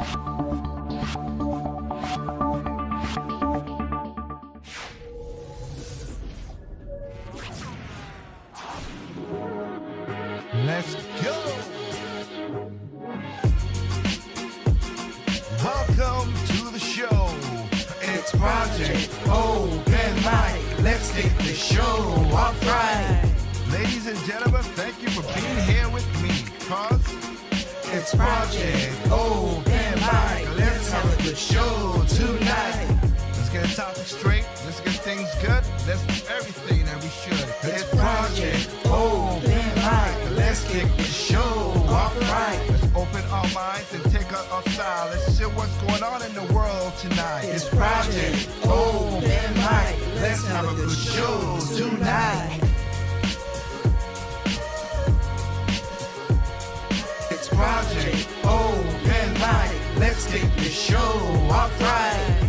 Let's go! Welcome to the show. It's Project Open Mic. Let's get the show off right. Ladies and gentlemen, thank you for being here with me, cause it's Project Open Mic. Let's have a good show tonight. Let's get the topic straight. Let's get things good. Let's do everything that we should. It's Project Open Mic. Let's kick the show off right. Let's open our minds and take out our style. Let's see what's going on in the world tonight. It's Project Open Mic. Let's have a good show tonight. It's Project Open Mic. Let's kick the show off right.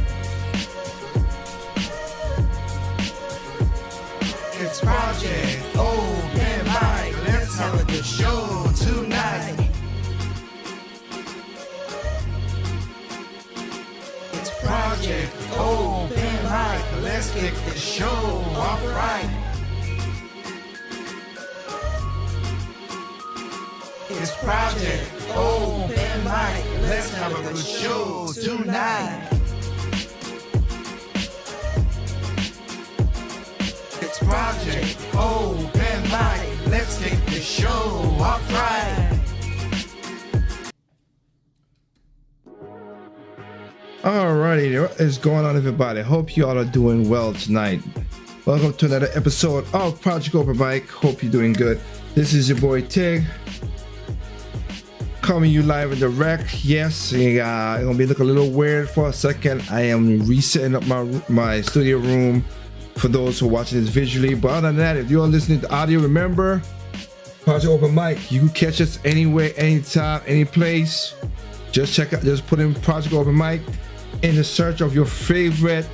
It's Project Open Mic. Let's have a good show tonight. It's Project Open Mic. Let's kick the show off right. It's Project Open Mic. Let's have a good show tonight. It's Project Open Mic. Let's kick the show off right. Alrighty, what is going on, everybody? Hope you all are doing well tonight. Welcome to another episode of Project Open Mic. Hope you're doing good. This is your boy Tig, coming you live and direct. Yes, it's gonna be looking a little weird for a second. I am resetting up my studio room for those who are watching this visually. But other than that, if you're listening to audio, remember Project Open Mic. You can catch us anywhere, anytime, any place. Just check out, just put in Project Open Mic in the search of your favorite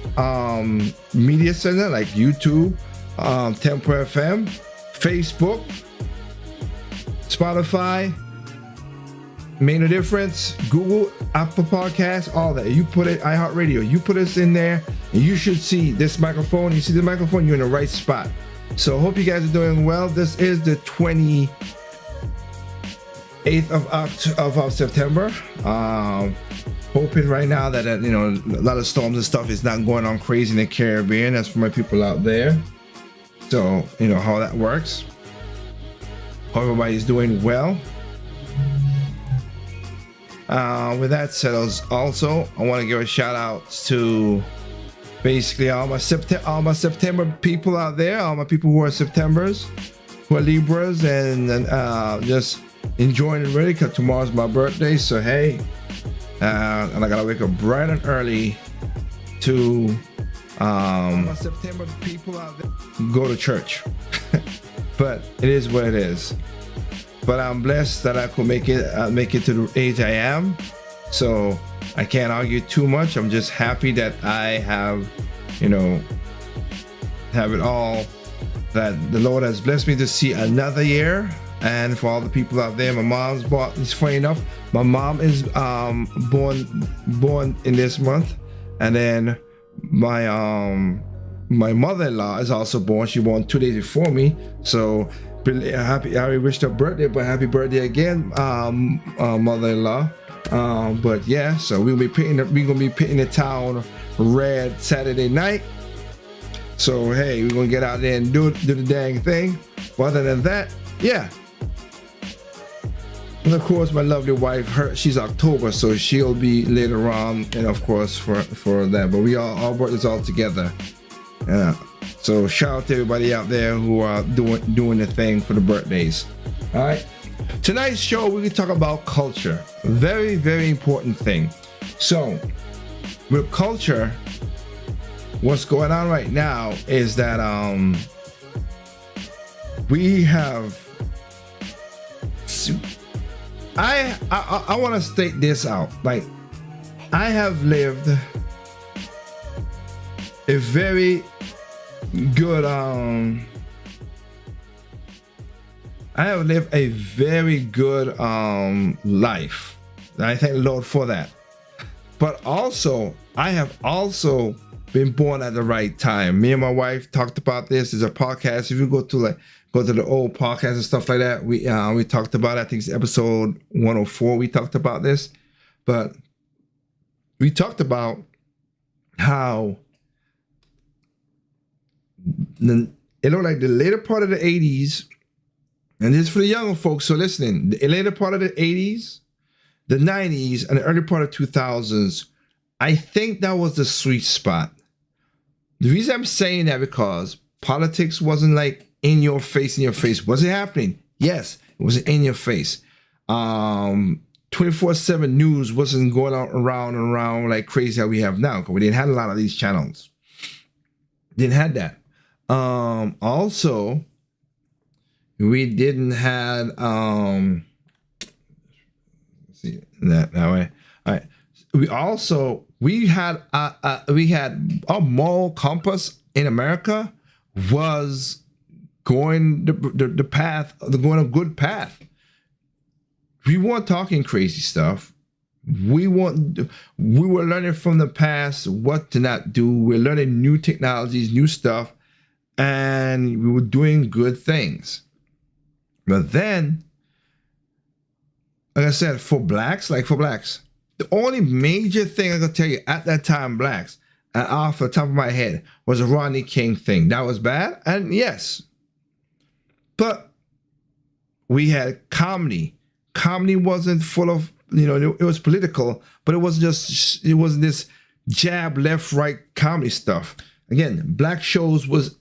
media center like YouTube, Temper FM, Facebook, Spotify, Main Difference, Google, Apple Podcasts, all that. You put it, iHeartRadio, you put us in there, and you should see this microphone. You see the microphone, you're in the right spot. So hope you guys are doing well. This is the 28th of September. Hoping right now that a lot of storms and stuff is not going on crazy in the Caribbean. That's for my people out there. So you know how that works. Hope everybody's doing well. With that said, also I want to give a shout out to basically all my September people out there, all my people who are Septembers, who are Libras, and just enjoying it really, because tomorrow's my birthday. So hey, and I gotta wake up bright and early to my September people out there go to church. But it is what it is. But I'm blessed that I could make it to the age I am. So I can't argue too much. I'm just happy that I have it all, that the Lord has blessed me to see another year. And for all the people out there, my mom's born. It's funny enough, my mom is born in this month, and then my mother-in-law is also born. She born 2 days before me. So happy! I already wished her birthday, but happy birthday again, mother-in-law. But yeah, so we're gonna be painting the town red Saturday night. So hey, we're gonna get out there and do the dang thing. But other than that, yeah. And of course, my lovely wife, she's October, so she'll be later on, and of course for that. But we all birthdays all together. Yeah. So shout out to everybody out there who are doing the thing for the birthdays. All right. Tonight's show, we're gonna talk about culture. Very, very important thing. So with culture, what's going on right now is that we have. I want to state this out. Like, I have lived a very good life. I thank the Lord for that. But also, I have also been born at the right time. Me and my wife talked about this. There's a podcast. If you go to the old podcast and stuff like that, we talked about it. I think it's episode 104. We talked about this, but we talked about how it looked like the later part of the 80s, and this is for the younger folks who are listening. The later part of the 80s, the 90s, and the early part of 2000s, I think that was the sweet spot. The reason I'm saying that because politics wasn't like in your face. Was it happening? Yes, it was in your face. 24/7 news wasn't going around and around like crazy how we have now, because we didn't have a lot of these channels. Didn't have that. Also, we didn't have let's see that way. All right. We had our moral compass in America was going the path, going a good path. We weren't talking crazy stuff. We were learning from the past what to not do. We're learning new technologies, new stuff, and we were doing good things. But then, like I said, for blacks, the only major thing I can tell you at that time, blacks, and off the top of my head, was a Rodney King thing. That was bad, and yes. But we had comedy. Comedy wasn't full of, it was political, but it wasn't this jab, left, right comedy stuff. Again, black shows was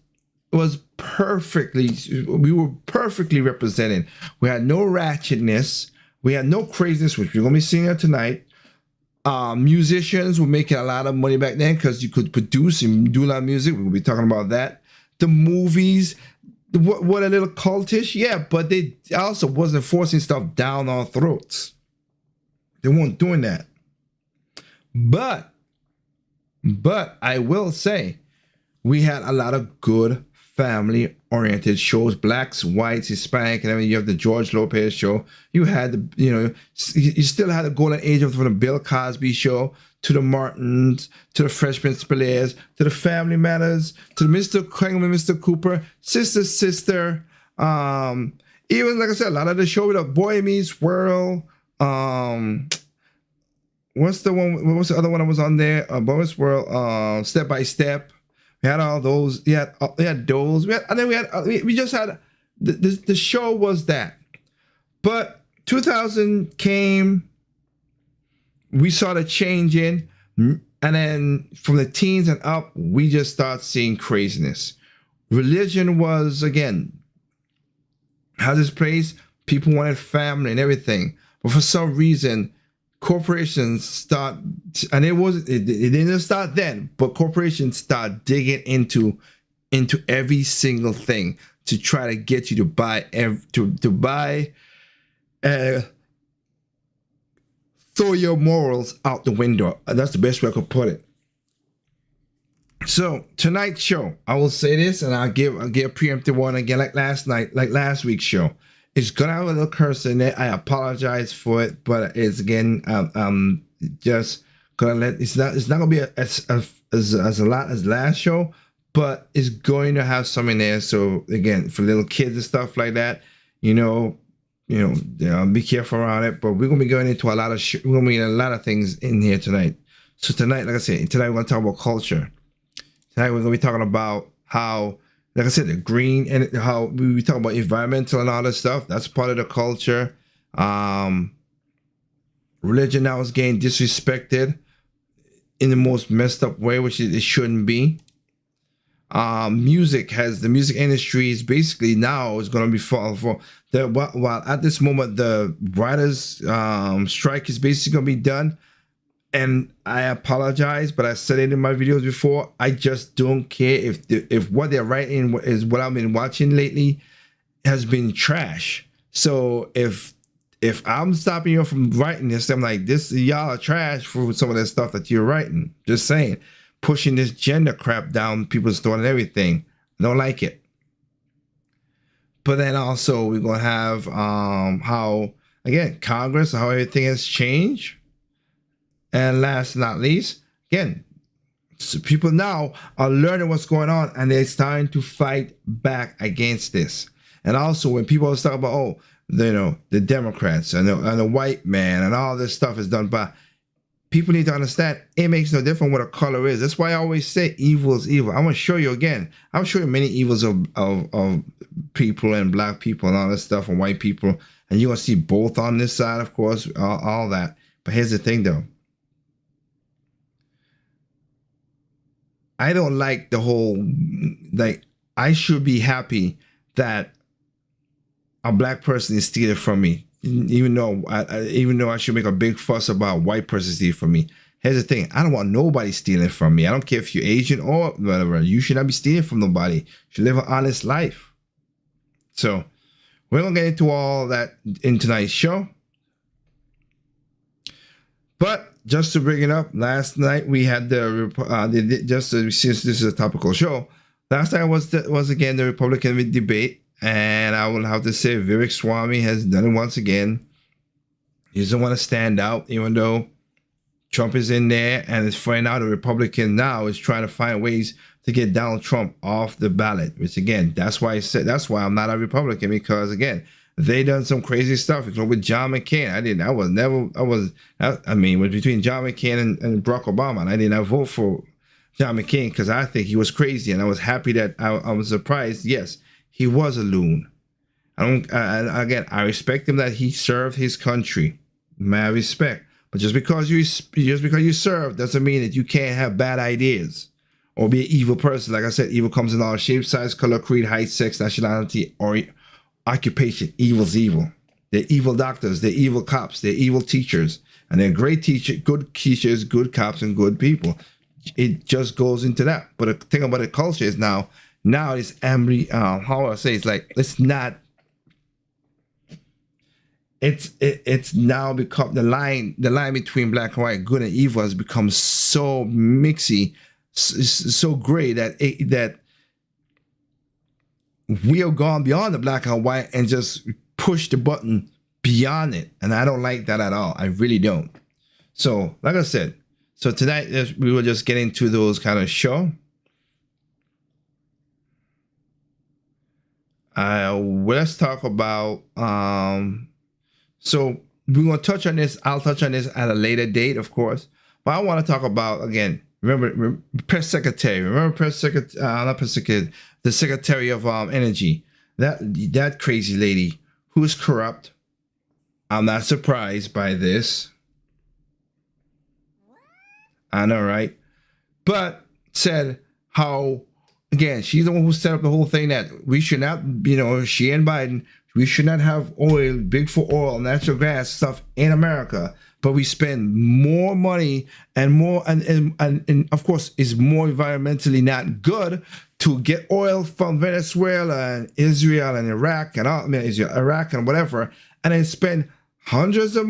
perfectly, we were perfectly represented. We had no ratchetness. We had no craziness, which we're going to be seeing it tonight. Musicians were making a lot of money back then because you could produce and do a lot of music. We'll be talking about that. The movies, what a little cultish, yeah, but they also wasn't forcing stuff down our throats. They weren't doing that. But I will say, we had a lot of good family-oriented shows, blacks, whites, Hispanic, and then you have the George Lopez show. You had you still had the golden age from the Bill Cosby show to the Martins, to the Fresh Prince of Bel-Air, to the Family Matters, to the Mr. Kringleman, Mr. Cooper, Sister. Even like I said, a lot of the show with a Boy Meets World. What's the other one that was on there? Boy Meets World. Step by Step. We had all those. We had those. We just had the show was that. But 2000 came. We saw the changing, and then from the teens and up, we just start seeing craziness. Religion was again has its place. People wanted family and everything, but for some reason, corporations start, and it didn't start then, but corporations start digging into every single thing to try to get you to buy throw your morals out the window. That's the best way I could put it. So tonight's show, I will say this, and I'll give a preemptive one again, like last week's show. It's gonna have a little curse in it. I apologize for it, but it's again, just gonna let. It's not gonna be as a lot as last show, but it's going to have some in there. So again, for little kids and stuff like that, be careful around it. But we're gonna be going into a lot of we're gonna be in a lot of things in here tonight. So tonight, like I said, we're gonna talk about culture. Tonight we're gonna be talking about how, like I said, the green, and how we talk about environmental and all this stuff. That's part of the culture. Religion now is getting disrespected in the most messed up way, which it shouldn't be. The music industry is basically now is going to be for the while at this moment the writers strike is basically going to be done. And I apologize, but I said it in my videos before. I just don't care if what they're writing is what I've been watching lately has been trash. So if I'm stopping you from writing this, I'm like, y'all are trash for some of that stuff that you're writing. Just saying, pushing this gender crap down people's throat and everything. I don't like it. But then also we're gonna have how again Congress, how everything has changed. And last but not least, again, so people now are learning what's going on, and they're starting to fight back against this. And also, when people talk about, oh, the Democrats and the white man and all this stuff is done by, people need to understand it makes no difference what a color is. That's why I always say evil is evil. I'm gonna show you again. I'll show you many evils of people and black people and all this stuff and white people, and you're gonna see both on this side, of course, all that. But here's the thing, though. I don't like the whole, like, I should be happy that a black person is stealing from me, even though I should make a big fuss about a white person stealing from me. Here's the thing: I don't want nobody stealing from me. I don't care if you're Asian or whatever. You should not be stealing from nobody. You should live an honest life. So we're gonna get into all that in tonight's show. But just to bring it up, last night we had since this is a topical show, last night was again the Republican debate. And I will have to say, Vivek Swamy has done it once again. He doesn't want to stand out, even though Trump is in there. And it's right now the Republican now is trying to find ways to get Donald Trump off the ballot. Which again, that's why I'm not a Republican, because again, they done some crazy stuff. With John McCain, it was between John McCain and Barack Obama, and I did not vote for John McCain because I think he was crazy, and I was happy that I was surprised. Yes. He was a loon. I respect him that he served his country. Mad respect. But just because you serve doesn't mean that you can't have bad ideas or be an evil person. Like I said, evil comes in all shapes, size, color, creed, height, sex, nationality, or occupation. Evil's evil. They're evil doctors. They're evil cops. They're evil teachers. And they're great teachers, good teachers, good cops, and good people. It just goes into that. But the thing about the culture is now it's how I say, it's like, it's not, it's now become the line between black and white, good and evil, has become so mixy, so gray that we have gone beyond the black and white and just push the button beyond it. And I don't like that at all. I really don't. So like I said, so tonight we will just get into those kind of show. Let's talk about, so we're going to touch on this. I'll touch on this at a later date, of course. But I want to talk about, again, remember press secretary. Remember the secretary of energy. That crazy lady who's corrupt. I'm not surprised by this. I know, right? But said how, again, she's the one who set up the whole thing that we should not, she and Biden, we should not have oil, big for oil, natural gas stuff in America, but we spend more money and more, and of course, is more environmentally not good to get oil from Venezuela and Israel and Iraq and Iraq and whatever, and then spend hundreds of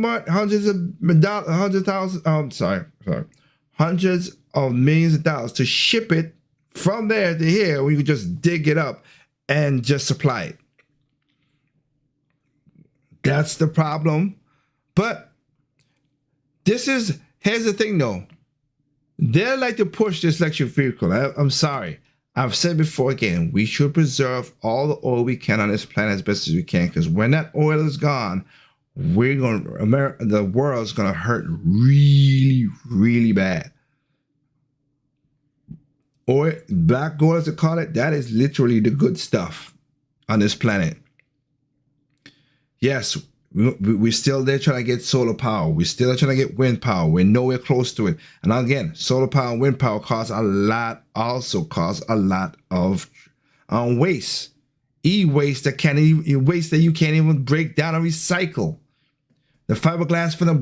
millions of dollars to ship it from there to here, we could just dig it up and just supply it. That's the problem. But here's the thing though. They like to push this electric vehicle. I'm sorry. I've said before, again, we should preserve all the oil we can on this planet as best as we can, because when that oil is gone, the world's gonna hurt really, really bad. Or black gold, as they call it, that is literally the good stuff on this planet. Yes, we're still there trying to get solar power. We're still trying to get wind power. We're nowhere close to it. And again, solar power and wind power cost a lot of waste. E-waste waste that you can't even break down and recycle. The fiberglass from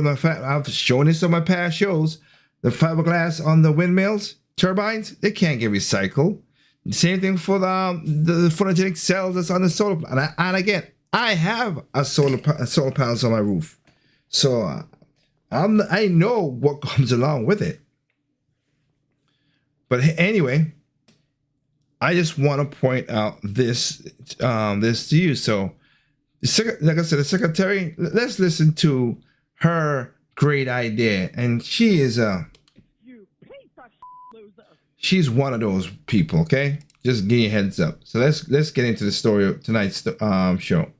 the I've shown this on my past shows. The fiberglass on the windmills, turbines, they can't get recycled. Same thing for the photogenic cells that's on the solar. And again, I have a solar panels on my roof, so I know what comes along with it. But anyway, I just want to point out this to you. So, like I said, the secretary. Let's listen to her great idea, and she is she's one of those people. Okay, just give you a heads up. So let's get into the story of tonight's show.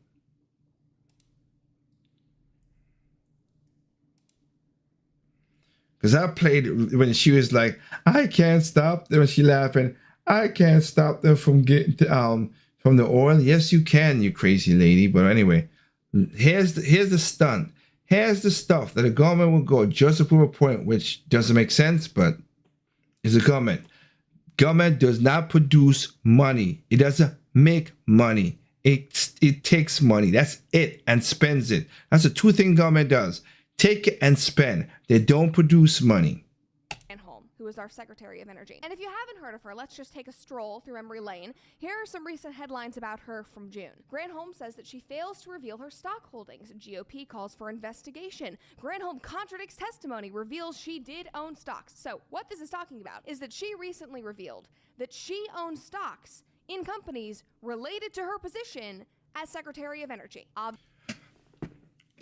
Because I played when she was like, I can't stop them. She laughing. I can't stop them from getting from the oil. Yes, you can, you crazy lady. But anyway, here's the stunt. Here's the stuff that the government will go just to prove a point, which doesn't make sense, but it's a government. Government does not produce money. It doesn't make money. It takes money. That's it, and spends it. That's the two things government does. Take it and spend. They don't produce money. Granholm, who is our Secretary of Energy. And if you haven't heard of her, let's just take a stroll through memory lane. Here are some recent headlines about her from June. Granholm says that she fails to reveal her stock holdings. GOP calls for investigation. Granholm contradicts testimony, reveals she did own stocks. So what this is talking about is that she recently revealed that she owns stocks in companies related to her position as Secretary of Energy.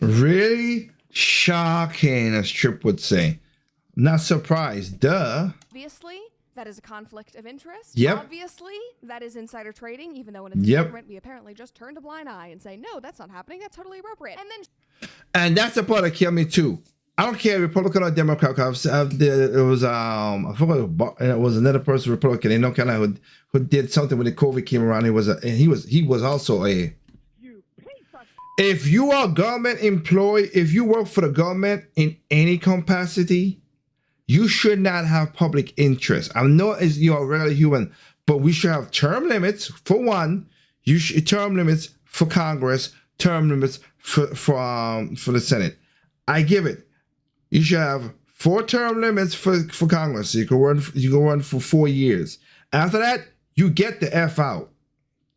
Really? Shocking, as Tripp would say. Not surprised. Duh. Obviously, that is a conflict of interest. Yep. Obviously, that is insider trading, even though in its government we apparently just turned a blind eye and say, no, that's not happening. That's totally appropriate. And that's the part that killed me too. I don't care Republican or Democrat. It was I forgot it was another person Republican in North Carolina who did something when the COVID came around. He was also a. If you are a government employee, if you work for the government in any capacity, you should not have public interest. I know you're a regular human, but we should have term limits for one. You should term limits for Congress, term limits for the Senate. I give it. You should have 4 term limits for Congress. So you can run for 4 years. After that, you get the F out.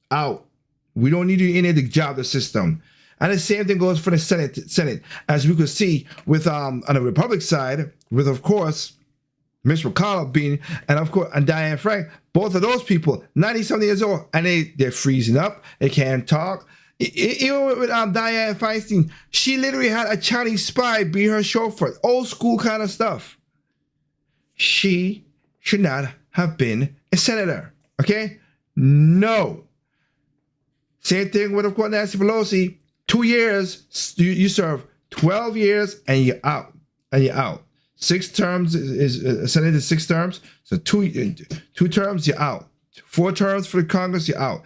Out. We don't need you in the job system. And the same thing goes for the Senate, as we could see with on the Republican side, with of course Mitch McConnell being, and Diane Frank, both of those people, 90-something years old, and they're freezing up. They can't talk. Even with Diane Feinstein, she literally had a Chinese spy be her chauffeur, old school kind of stuff. She should not have been a senator. Okay, no. Same thing with of course Nancy Pelosi. 2 years, you serve 12 years, and you're out. 6 terms is Senate is 6 terms, so two terms, you're out. 4 terms for the Congress, you're out.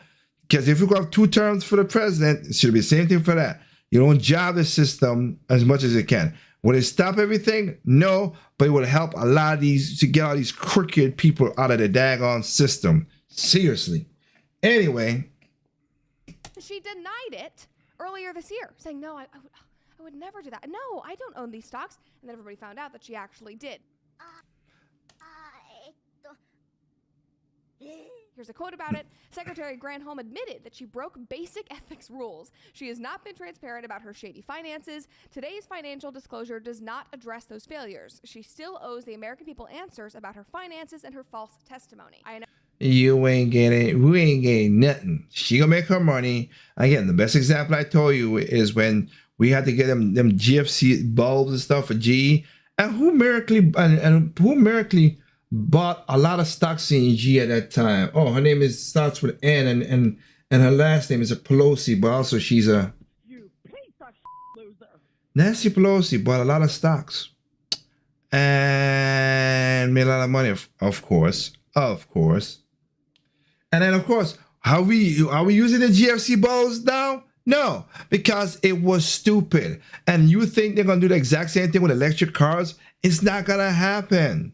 Because if you go have 2 terms for the president, it should be the same thing for that. You don't job the system as much as it can. Will it stop everything? No, but it will help a lot of these to get all these crooked people out of the daggone system. Seriously. Anyway, she denied it earlier this year, saying, no, I would never do that. No, I don't own these stocks. And then everybody found out that she actually did. Here's a quote about it. Secretary Granholm admitted that she broke basic ethics rules. She has not been transparent about her shady finances. Today's financial disclosure does not address those failures. She still owes the American people answers about her finances and her false testimony. I know. You ain't getting, we ain't getting nothing. She gonna make her money. Again, the best example I told you is when we had to get them GFC bulbs and stuff for GE, and who miraculously bought a lot of stocks in GE at that time. Oh, her name starts with N, and her last name is a Pelosi, but also she's a Nancy Pelosi bought a lot of stocks and made a lot of money, of course. And then, of course, are we using the GFC bulbs now? No, because it was stupid. And you think they're going to do the exact same thing with electric cars? It's not going to happen.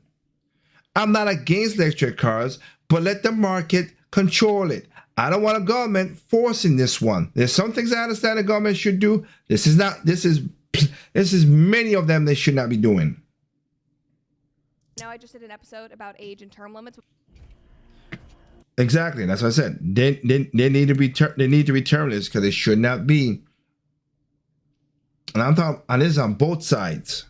I'm not against electric cars, but let the market control it. I don't want a government forcing this one. There's some things I understand the government should do. This is many of them they should not be doing. Now, I just did an episode about age and term limits. Exactly, that's what I said. They need to be termless because they should not be. And I'm talking, and this is on both sides.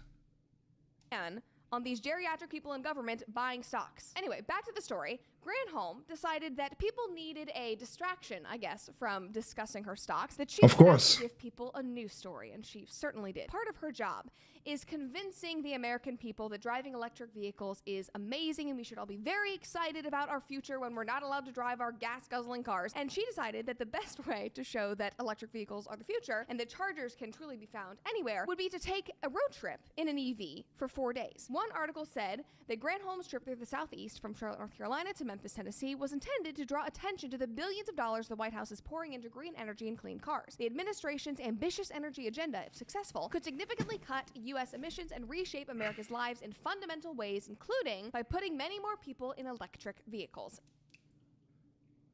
And on these geriatric people in government buying stocks. Anyway, back to the story. Granholm decided that people needed a distraction, I guess, from discussing her stocks, that she Of decided course. to give people a news story, and she certainly did. Part of her job is convincing the American people that driving electric vehicles is amazing and we should all be very excited about our future when we're not allowed to drive our gas-guzzling cars. And she decided that the best way to show that electric vehicles are the future and that chargers can truly be found anywhere would be to take a road trip in an EV for 4 days. One article said that Granholm's trip through the Southeast from Charlotte, North Carolina to Memphis, Tennessee was intended to draw attention to the billions of dollars the White House is pouring into green energy and clean cars. The administration's ambitious energy agenda, if successful, could significantly cut U.S. emissions and reshape America's lives in fundamental ways, including by putting many more people in electric vehicles.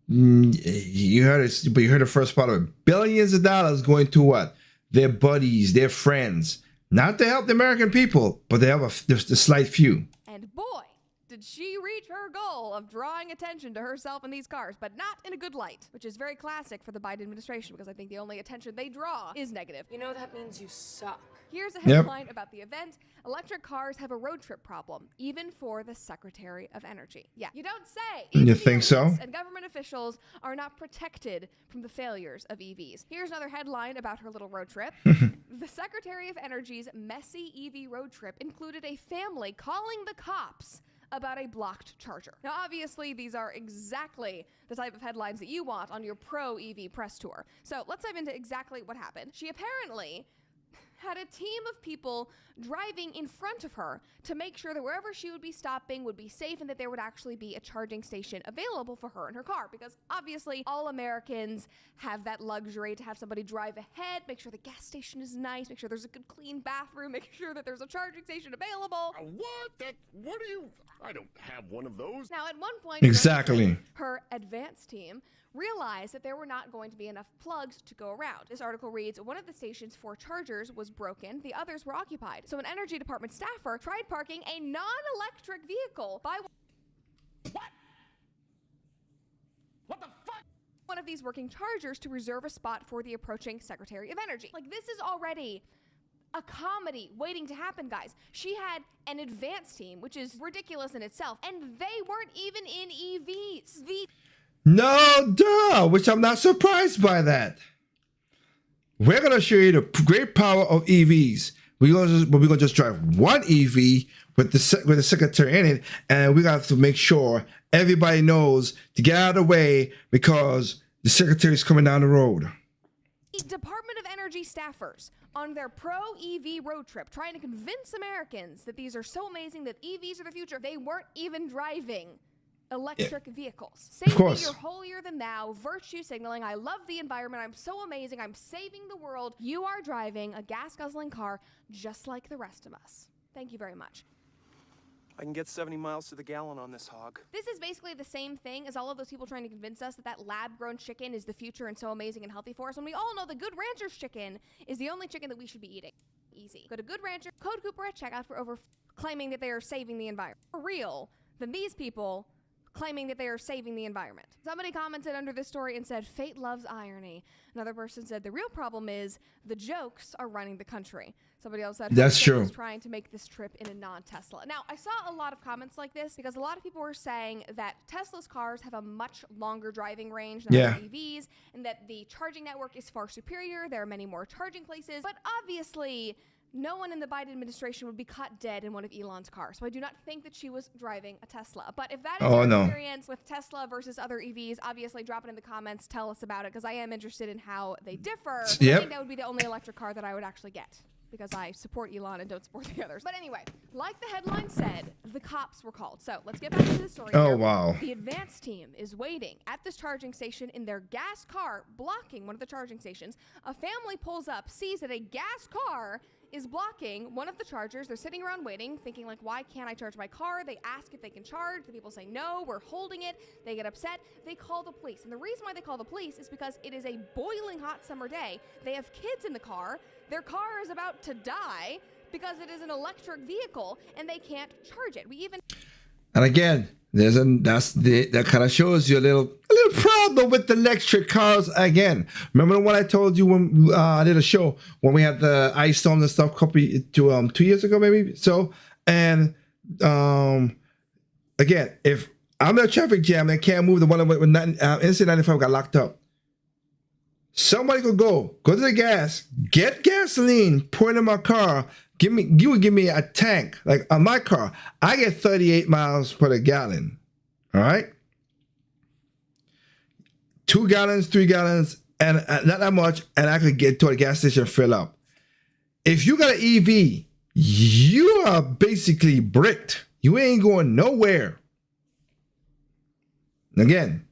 You heard it, but you heard the first part of it. Billions of dollars going to what? Their buddies, their friends. Not to help the American people, but they have the slight few. And boy, did she reach her goal of drawing attention to herself in these cars, but not in a good light, which is very classic for the Biden administration because I think the only attention they draw is negative. You know that means you suck. Here's a headline about the event. Electric cars have a road trip problem, even for the Secretary of Energy. Yeah, you don't say. You think so? And government officials are not protected from the failures of EVs. Here's another headline about her little road trip. The Secretary of Energy's messy EV road trip included a family calling the cops about a blocked charger. Now, obviously, these are exactly the type of headlines that you want on your pro-EV press tour. So let's dive into exactly what happened. She apparently had a team of people driving in front of her to make sure that wherever she would be stopping would be safe and that there would actually be a charging station available for her in her car. Because obviously all Americans have that luxury to have somebody drive ahead, make sure the gas station is nice, make sure there's a good clean bathroom, make sure that there's a charging station available. What are you? I don't have one of those. Now, at one point, Exactly. her advanced team realized that there were not going to be enough plugs to go around. This article reads, one of the station's 4 chargers was broken, the others were occupied. So an Energy Department staffer tried parking a non-electric vehicle by What the fuck? one of these working chargers to reserve a spot for the approaching Secretary of Energy. Like, this is already a comedy waiting to happen, guys. She had an advanced team, which is ridiculous in itself, and they weren't even in EVs. No, duh, which I'm not surprised by that. We're going to show you the great power of EVs. We're going to just drive one EV with the secretary in it, and we got to make sure everybody knows to get out of the way because the secretary is coming down the road. Department of Energy staffers on their pro-EV road trip trying to convince Americans that these are so amazing, that EVs are the future. They weren't even driving electric vehicles. Saying that you're holier than thou, virtue signaling, I love the environment, I'm so amazing, I'm saving the world. You are driving a gas-guzzling car just like the rest of us. Thank you very much. I can get 70 miles to the gallon on this hog. This is basically the same thing as all of those people trying to convince us that that lab-grown chicken is the future and so amazing and healthy for us, when we all know the Good Rancher's chicken is the only chicken that we should be eating. Easy. Go to Good Rancher, code Cooper at checkout for claiming that they are saving the environment. For real, than these people claiming that they are saving the environment. Somebody commented under this story and said, fate loves irony. Another person said, the real problem is the jokes are running the country. Somebody else said, that's true. Was trying to make this trip in a non-Tesla. Now, I saw a lot of comments like this because a lot of people were saying that Tesla's cars have a much longer driving range than other EVs, and that the charging network is far superior. There are many more charging places, but obviously no one in the Biden administration would be caught dead in one of Elon's cars. So I do not think that she was driving a Tesla. But if that is your experience with Tesla versus other EVs, obviously drop it in the comments. Tell us about it because I am interested in how they differ. I think that would be the only electric car that I would actually get because I support Elon and don't support the others. But anyway, like the headline said, the cops were called. So let's get back to the story. Oh, wow. The advanced team is waiting at this charging station in their gas car, blocking one of the charging stations. A family pulls up, sees that a gas car is blocking one of the chargers. They're sitting around waiting, thinking like, why can't I charge my car? They ask if they can charge. The people say, no, we're holding it. They get upset. They call the police. And the reason why they call the police is because it is a boiling hot summer day. They have kids in the car. Their car is about to die because it is an electric vehicle and they can't charge it. And again, that kind of shows you a little problem with the electric cars again. Remember what I told you when I did a show when we had the ice storms and stuff 2 years ago, maybe? So, and again, if I'm in a traffic jam. They can't move. The one with Interstate 95 got locked up. Somebody could go to the gas, get gasoline, pour it in my car. You would give me a tank like on my car. I get 38 miles per the gallon. All right, 2 gallons, 3 gallons, and not that much, and I could get to a gas station and fill up. If you got an EV, you are basically bricked. You ain't going nowhere. Again,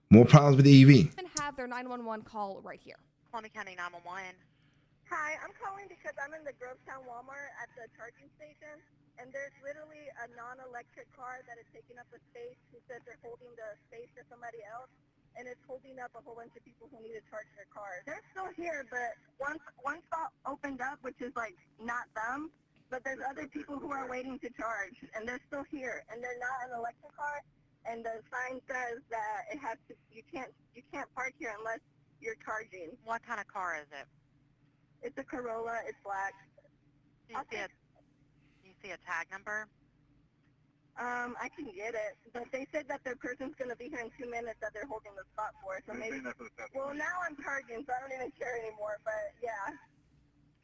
more problems with the EV. And have their 911 call right here. Columbia County 911. Hi, I'm calling because I'm in the Grovetown Walmart at the charging station, and there's literally a non-electric car that is taking up the space who says they're holding the space for somebody else, and it's holding up a whole bunch of people who need to charge their cars. They're still here, but one spot opened up, which is like not them, but there's other people who are waiting to charge, and they're still here, and they're not an electric car, and the sign says that it has to, you can't park here unless you're charging. What kind of car is it? It's a Corolla. It's black. Do you see a tag number? I can get it, but they said that their person's going to be here in 2 minutes that they're holding the spot for, so maybe. Well, now I'm charging, so I don't even care anymore, but yeah.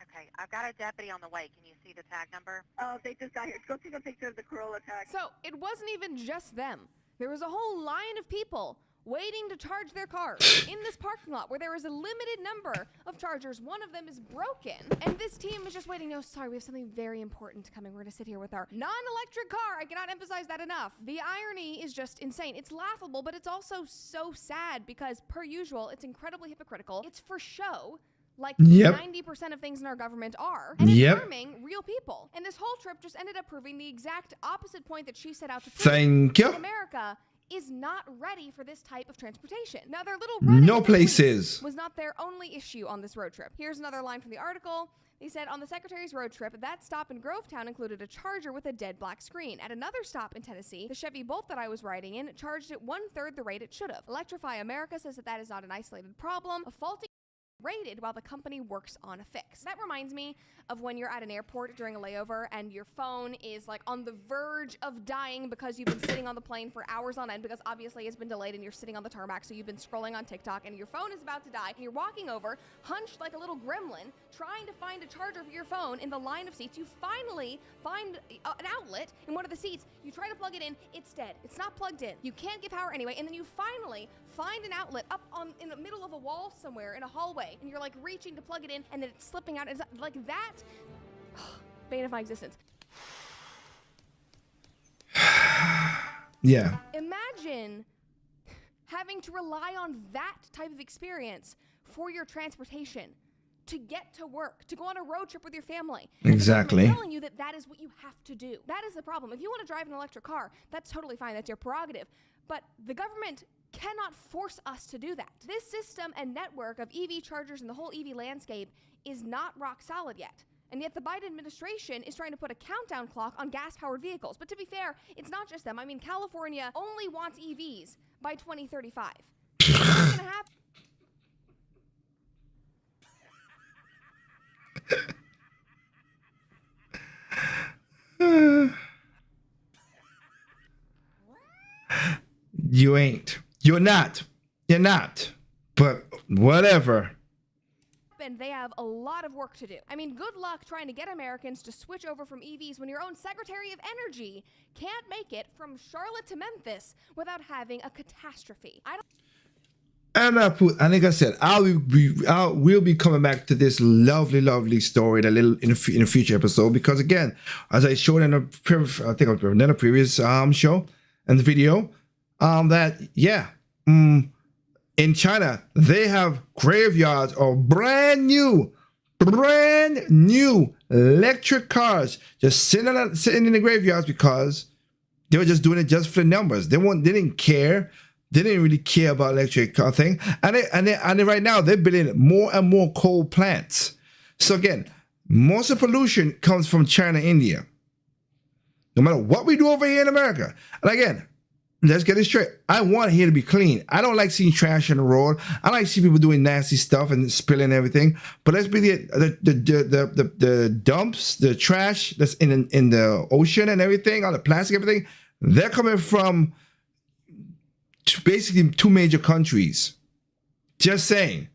Okay, I've got a deputy on the way. Can you see the tag number? Oh, they just got here. Go take a picture of the Corolla tag. So it wasn't even just them. There was a whole line of people waiting to charge their cars in this parking lot where there is a limited number of chargers. One of them is broken, and this team is just waiting. No, sorry, we have something very important coming. We're gonna sit here with our non-electric car. I cannot emphasize that enough. The irony is just insane. It's laughable, but it's also so sad because, per usual, it's incredibly hypocritical. It's for show, like 90% of things in our government are, and it's harming real people. And this whole trip just ended up proving the exact opposite point that she set out to prove. Thank you. America is not ready for this type of transportation. Now, their little No places was not their only issue on this road trip. Here's another line from the article. They said, on the Secretary's road trip, that stop in Grovetown included a charger with a dead black screen. At another stop in Tennessee, the Chevy Bolt that I was riding in charged at 1/3 the rate it should have. Electrify America says that is not an isolated problem. A faulty rated while the company works on a fix. That reminds me of when you're at an airport during a layover and your phone is like on the verge of dying because you've been sitting on the plane for hours on end because obviously it's been delayed and you're sitting on the tarmac, so you've been scrolling on TikTok and your phone is about to die and you're walking over, hunched like a little gremlin, trying to find a charger for your phone in the line of seats. You finally find an outlet in one of the seats. You try to plug it in, it's dead. It's not plugged in. You can't get power anyway, and then you finally find an outlet up in the middle of a wall somewhere in a hallway, and you're like reaching to plug it in, and then it's slipping out. It's like that. Bane of my existence. Yeah. Imagine having to rely on that type of experience for your transportation to get to work, to go on a road trip with your family. Exactly. And telling you that is what you have to do. That is the problem. If you want to drive an electric car, that's totally fine. That's your prerogative. But the government cannot force us to do that. This system and network of EV chargers and the whole EV landscape is not rock solid yet. And yet the Biden administration is trying to put a countdown clock on gas-powered vehicles. But to be fair, it's not just them. I mean, California only wants EVs by 2035. What's going to happen? You ain't. You're not. You're not. But whatever. And they have a lot of work to do. I mean, good luck trying to get Americans to switch over from EVs when your own Secretary of Energy can't make it from Charlotte to Memphis without having a catastrophe. And like I said, we'll be coming back to this lovely story in a future episode, because again, as I showed in another previous show and the video, in China they have graveyards of brand new electric cars just sitting in the graveyards because they were just doing it just for the numbers. They didn't care. They didn't really care about electric car thing. And right now they're building more and more coal plants. So again, most of the pollution comes from China, India. No matter what we do over here in America. And again, let's get it straight. I want here to be clean. I don't like seeing trash on the road. I like seeing people doing nasty stuff and spilling everything. But let's be the dumps, the trash that's in the ocean and everything, all the plastic, everything. They're coming from basically two major countries. Just saying.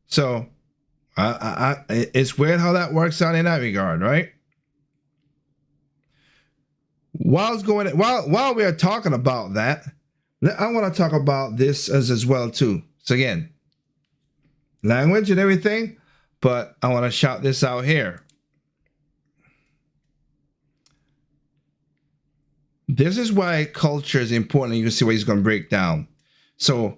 So, it's weird how that works out in that regard, right? While we are talking about that, I want to talk about this as well too. So again, language and everything, but I want to shout this out here. This is why culture is important. You can see what he's going to break down. So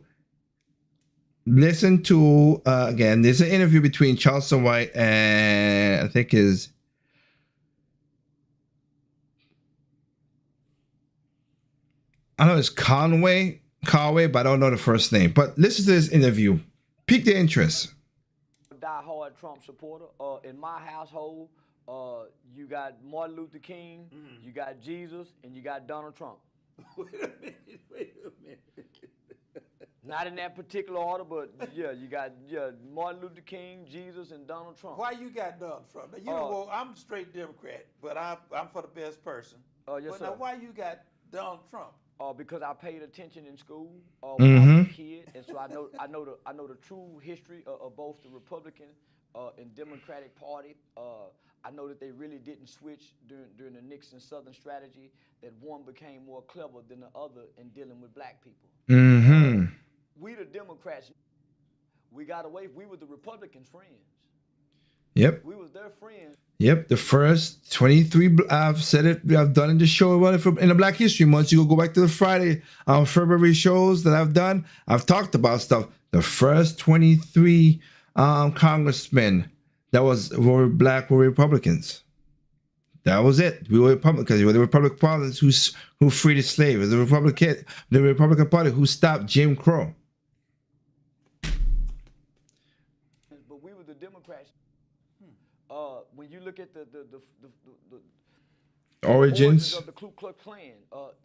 listen to, again, there's an interview between Charleston White and I think I know it's Conway, but I don't know the first name. But listen to this interview. Pique the interest. Die-hard Trump supporter. In my household, you got Martin Luther King, you got Jesus, and you got Donald Trump. Wait a minute. Not in that particular order, but yeah, you got Martin Luther King, Jesus, and Donald Trump. Why you got Donald Trump? You know, well, I'm a straight Democrat, but I'm for the best person. Yes, but sir. now, why you got Donald Trump? Because I paid attention in school when I was a kid, and so I know the true history of both the Republican and Democratic Party. I know that they really didn't switch during the Nixon Southern strategy. That one became more clever than the other in dealing with black people. We the Democrats, we got away. We were the Republicans' friends. Yep. We was their friends. Yep, the first 23, I've said it, I've done in the show about it in the Black History Month. You go back to the Friday, February shows that I've done. I've talked about stuff. The first 23 congressmen that were black were Republicans. That was it. We were Republicans. We were the Republican Party who freed the slaves. The Republican Party who stopped Jim Crow. But we were the Democrats. When you look at the Origins of the Ku Klux Klan,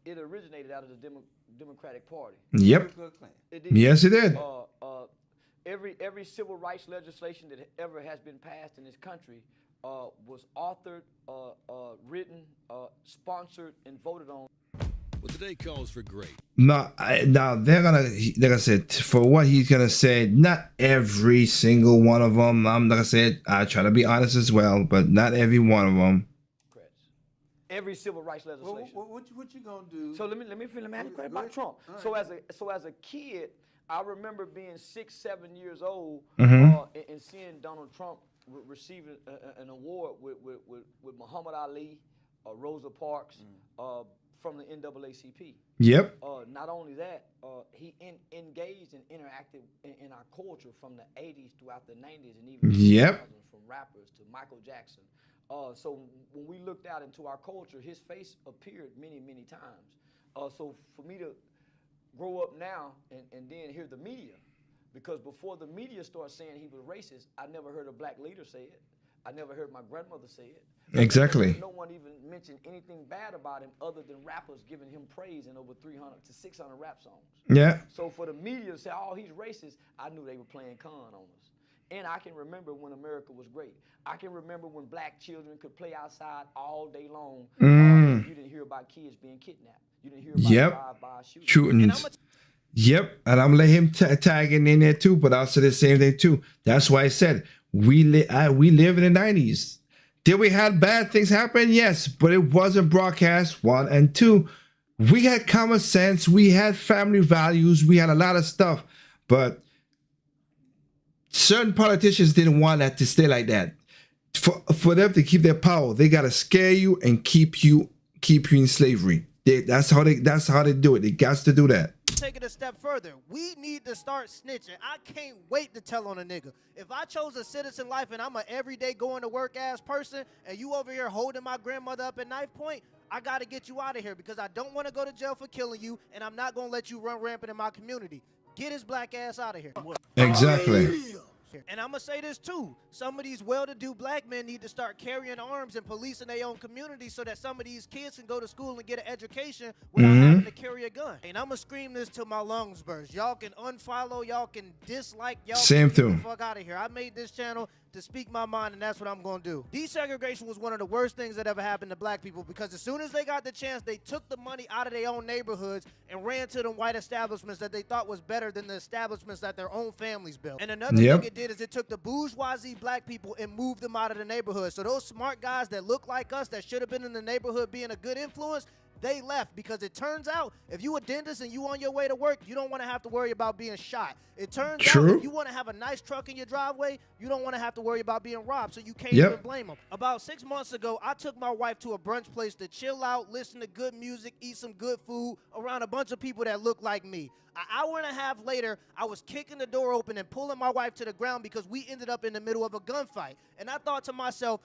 it originated out of the Democratic Party. Yep. Yes, it did. Every civil rights legislation that ever has been passed in this country was authored, written, sponsored, and voted on. Well, today calls for great. Now they're gonna say for what he's gonna say. Not every single one of them. I'm not gonna say it. I try to be honest as well, but not every one of them. Every civil rights legislation. What you gonna do? So let me ask you about Trump. Right. So as a kid, I remember being 6, 7 years old and seeing Donald Trump receiving an award with Muhammad Ali, Rosa Parks. From the NAACP. Yep. Not only that, he engaged and interacted in our culture from the 80s throughout the 90s and even the 2000s, from rappers to Michael Jackson. So when we looked out into our culture, his face appeared many, many times. So for me to grow up now and then hear the media, because before the media started saying he was racist, I never heard a black leader say it. I never heard my grandmother say it. Exactly. No one even mentioned anything bad about him other than rappers giving him praise in over 300 to 600 rap songs. Yeah. So for the media to say, oh, he's racist, I knew they were playing con on us. And I can remember when America was great. I can remember when black children could play outside all day long. You didn't hear about kids being kidnapped. You didn't hear about drive-by shootings. Yep, and I'm gonna let him tag in there too, but I'll say the same thing too. That's why I said we live in the 90s. Did we have bad things happen? Yes, but it wasn't broadcast, 1 and 2. We had common sense, we had family values, we had a lot of stuff, but certain politicians didn't want that to stay like that. For them to keep their power, they gotta scare you and keep you in slavery. That's how they do it. They got to do that. Take it a step further. We need to start snitching. I can't wait to tell on a nigga. If I chose a citizen life and I'm an everyday going to work ass person and you over here holding my grandmother up at knife point, I got to get you out of here because I don't want to go to jail for killing you and I'm not going to let you run rampant in my community. Get his black ass out of here. Exactly. And I'm going to say this too. Some of these well-to-do black men need to start carrying arms and policing their own community so that some of these kids can go to school and get an education without having to carry a gun. And I'm going to scream this till my lungs burst. Y'all can unfollow, y'all can dislike, y'all Same can get thing. the fuck out of here. I made this channel to speak my mind, and that's what I'm going to do. Desegregation was one of the worst things that ever happened to black people because as soon as they got the chance, they took the money out of their own neighborhoods and ran to the white establishments that they thought was better than the establishments that their own families built. And another thing it did is it took the bourgeoisie black people and moved them out of the neighborhood. So those smart guys that look like us that should have been in the neighborhood being a good influence, they left because it turns out if you a dentist and you on your way to work, you don't want to have to worry about being shot. It turns out if you want to have a nice truck in your driveway, you don't want to have to worry about being robbed, so you can't even blame them. About 6 months ago, I took my wife to a brunch place to chill out, listen to good music, eat some good food around a bunch of people that look like me. An hour and a half later, I was kicking the door open and pulling my wife to the ground because we ended up in the middle of a gunfight. And I thought to myself,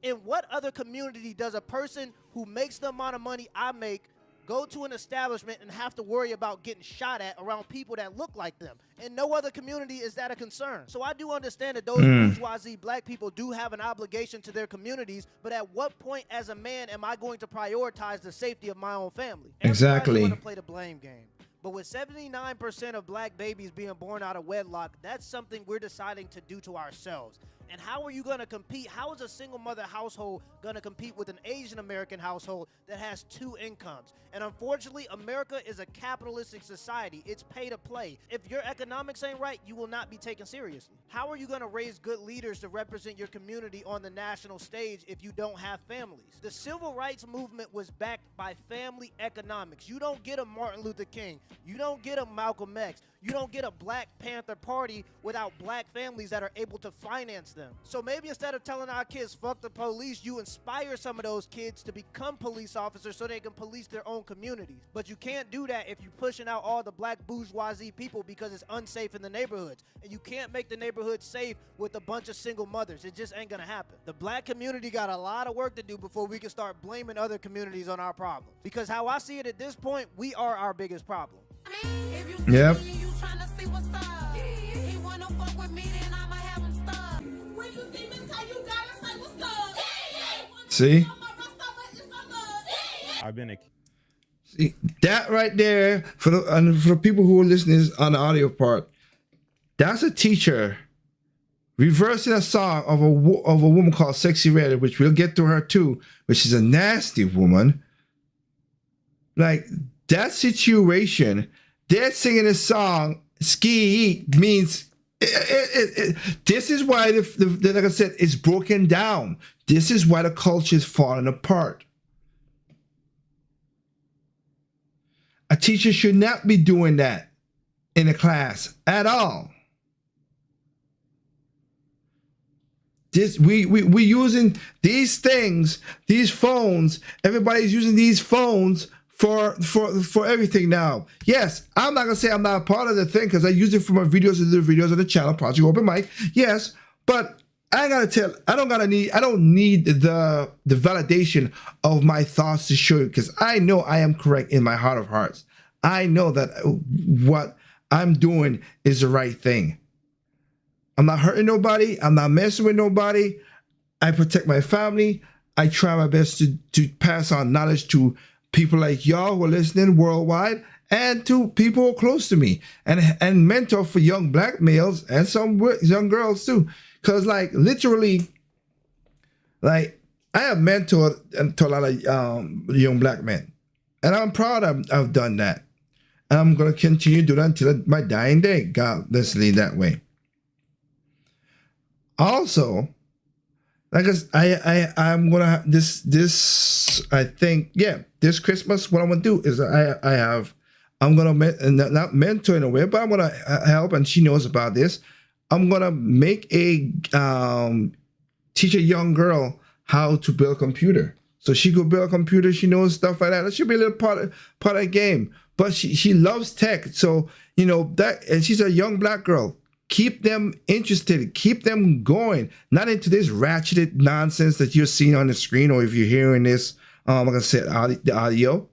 in what other community does a person who makes the amount of money I make go to an establishment and have to worry about getting shot at around people that look like them? In no other community is that a concern. So I do understand that those bourgeoisie black people do have an obligation to their communities, but at what point as a man am I going to prioritize the safety of my own family? Everybody want to play the blame game. But with 79% of black babies being born out of wedlock, that's something we're deciding to do to ourselves. And how are you going to compete? How is a single mother household going to compete with an Asian American household that has 2 incomes? And unfortunately, America is a capitalistic society. It's pay to play. If your economics ain't right, you will not be taken seriously. How are you going to raise good leaders to represent your community on the national stage if you don't have families? The civil rights movement was backed by family economics. You don't get a Martin Luther King. You don't get a Malcolm X. You don't get a Black Panther Party without black families that are able to finance them. So maybe instead of telling our kids, fuck the police, you inspire some of those kids to become police officers so they can police their own communities. But you can't do that if you're pushing out all the black bourgeoisie people because it's unsafe in the neighborhoods. And you can't make the neighborhood safe with a bunch of single mothers. It just ain't gonna happen. The black community got a lot of work to do before we can start blaming other communities on our problems. Because how I see it at this point, we are our biggest problem. Yep. See? I've been See, that right there, for the people who are listening on the audio part, that's a teacher reversing a song of a woman called Sexy Red, which we'll get to her too, which is a nasty woman. Like, that situation, they're singing a song, ski means, this is why, like I said, it's broken down. This is why the culture is falling apart. A teacher should not be doing that in a class at all. We using these things, these phones. Everybody's using these phones for everything now. Yes, I'm not gonna say I'm not a part of the thing because I use it for my videos and the videos on the channel, Project Open Mic. Yes, but I don't need the validation of my thoughts to show you, because I know I am correct in my heart of hearts. I know that what I'm doing is the right thing. I'm not hurting nobody. I'm not messing with nobody. I protect my family. I try my best to pass on knowledge to people like y'all who are listening worldwide, and to people who are close to me, and mentor for young black males and some young girls too. Because, like, literally, like, I have mentored to a lot of young black men. And I'm proud I've done that. And I'm going to continue to do that until my dying day. God, let's leave that way. Also, like I'm going to have this, I think, yeah, this Christmas, what I'm going to do is I'm going to, not mentor in a way, but I'm going to help, and she knows about this. I'm gonna make teach a young girl how to build a computer. So she could build a computer, she knows stuff like that. That should be a little part of the game. But she loves tech. So, you know, that, and she's a young black girl. Keep them interested, keep them going, not into this ratcheted nonsense that you're seeing on the screen, or if you're hearing this, like I said, the audio.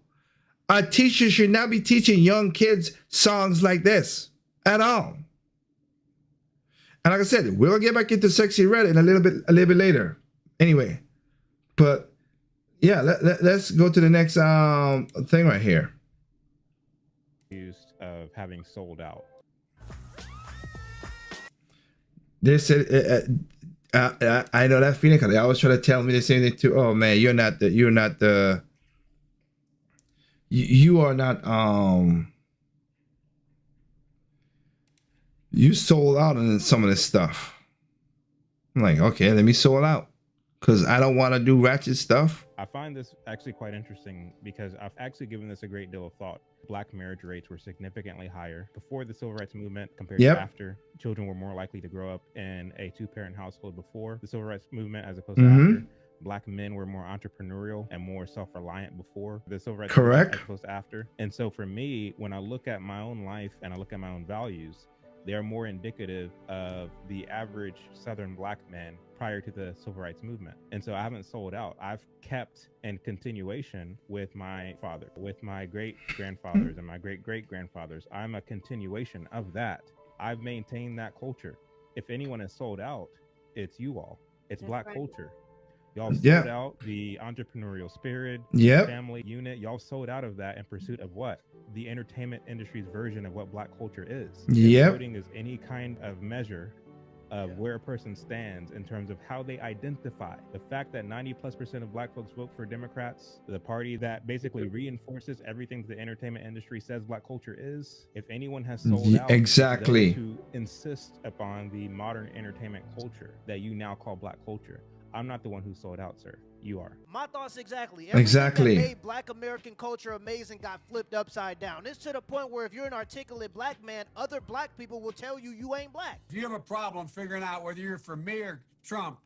A teacher should not be teaching young kids songs like this at all. And like I said, we'll get back into Sexy Red in a little bit later. Anyway, but yeah, let's go to the next thing right here. Of having sold out. They said I know that feeling because they always try to tell me the same thing too. Oh man, you are not you sold out on some of this stuff. I'm like, okay, let me sold out because I don't want to do ratchet stuff. I find this actually quite interesting because I've actually given this a great deal of thought. Black marriage rates were significantly higher before the civil rights movement compared to after. Children were more likely to grow up in a two-parent household before the civil rights movement as opposed to after. Black men were more entrepreneurial and more self-reliant before the civil rights movement as opposed to after. And so for me, when I look at my own life and I look at my own values, they are more indicative of the average Southern Black man prior to the civil rights movement. And so I haven't sold out. I've kept in continuation with my father, with my great-grandfathers and my great-great-grandfathers. I'm a continuation of that. I've maintained that culture. If anyone has sold out, it's you all. It's Black culture. Y'all sold out the entrepreneurial spirit, family unit. Y'all sold out of that in pursuit of what? The entertainment industry's version of what Black culture is. Voting is any kind of measure of where a person stands in terms of how they identify. The fact that 90+% of Black folks vote for Democrats, the party that basically reinforces everything the entertainment industry says Black culture is, if anyone has sold out to insist upon the modern entertainment culture that you now call Black culture, I'm not the one who sold out, sir. You are. My thoughts exactly. Everything that made Black American culture amazing got flipped upside down. It's to the point where if you're an articulate Black man, other Black people will tell you you ain't Black. If you have a problem figuring out whether you're for me or Trump,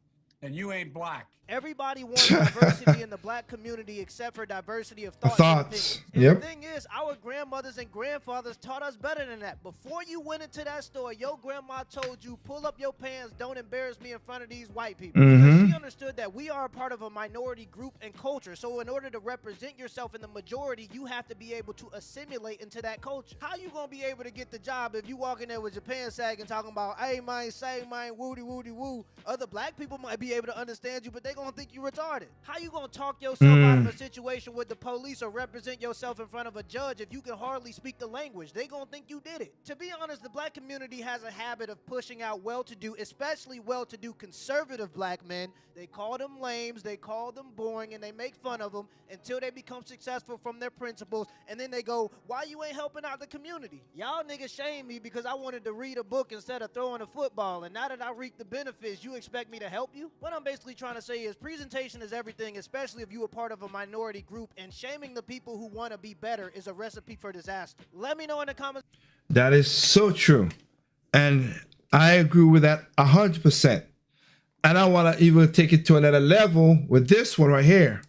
then you ain't Black. Everybody wants diversity in the Black community except for diversity of thoughts. And the thing is, our grandmothers and grandfathers taught us better than that. Before you went into that store, your grandma told you, pull up your pants, don't embarrass me in front of these white people. Because she understood that we are a part of a minority group and culture. So in order to represent yourself in the majority, you have to be able to assimilate into that culture. How you gonna be able to get the job if you walk in there with your pants sagging talking about, hey, man, say, man, woody, woody, woo. Other Black people might be able to understand you, but they gonna think you retarded. How you gonna talk yourself out of a situation with the police or represent yourself in front of a judge if you can hardly speak the language? They gonna think you did it. To be honest, the Black community has a habit of pushing out well-to-do, especially well-to-do conservative Black men. They call them lames, they call them boring, and they make fun of them until they become successful from their principles, and then they go, why you ain't helping out the community? Y'all niggas shame me because I wanted to read a book instead of throwing a football, and now that I reap the benefits, you expect me to help you? What I'm basically trying to say is presentation is everything, especially if you are part of a minority group, and shaming the people who want to be better is a recipe for disaster. Let me know in the comments. That is so true. And I agree with that 100%. And I want to even take it to another level with this one right here.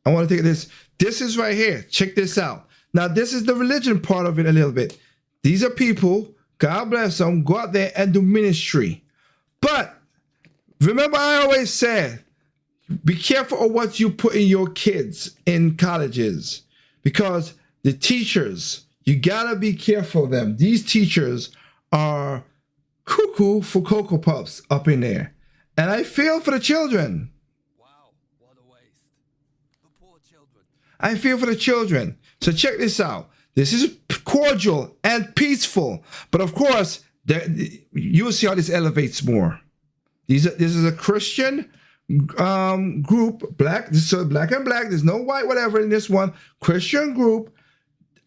I want to take this. This is right here. Check this out. Now, this is the religion part of it a little bit. These are people, God bless them, go out there and do ministry. But remember, I always said, be careful of what you put in your kids in colleges, because the teachers, you gotta be careful of them. These teachers are cuckoo for Cocoa Puffs up in there. And I feel for the children. Wow, what a waste. The poor children. I feel for the children. So check this out. This is cordial and peaceful. But of course, you'll see how this elevates more. This is a Christian group, black, so black and black, there's no white whatever in this one, Christian group,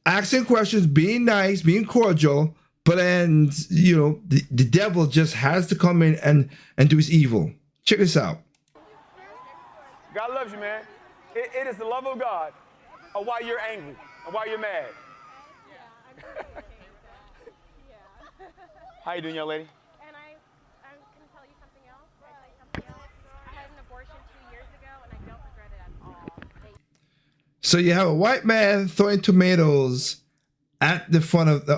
asking questions, being nice, being cordial, but then, you know, the devil just has to come in and do his evil. Check this out. God loves you, man. It is the love of God of why you're angry and why you're mad. How you doing, young lady? And I can tell you something else. I had an abortion 2 years ago, and I don't regret it at all. So you have a white man throwing tomatoes at the front of the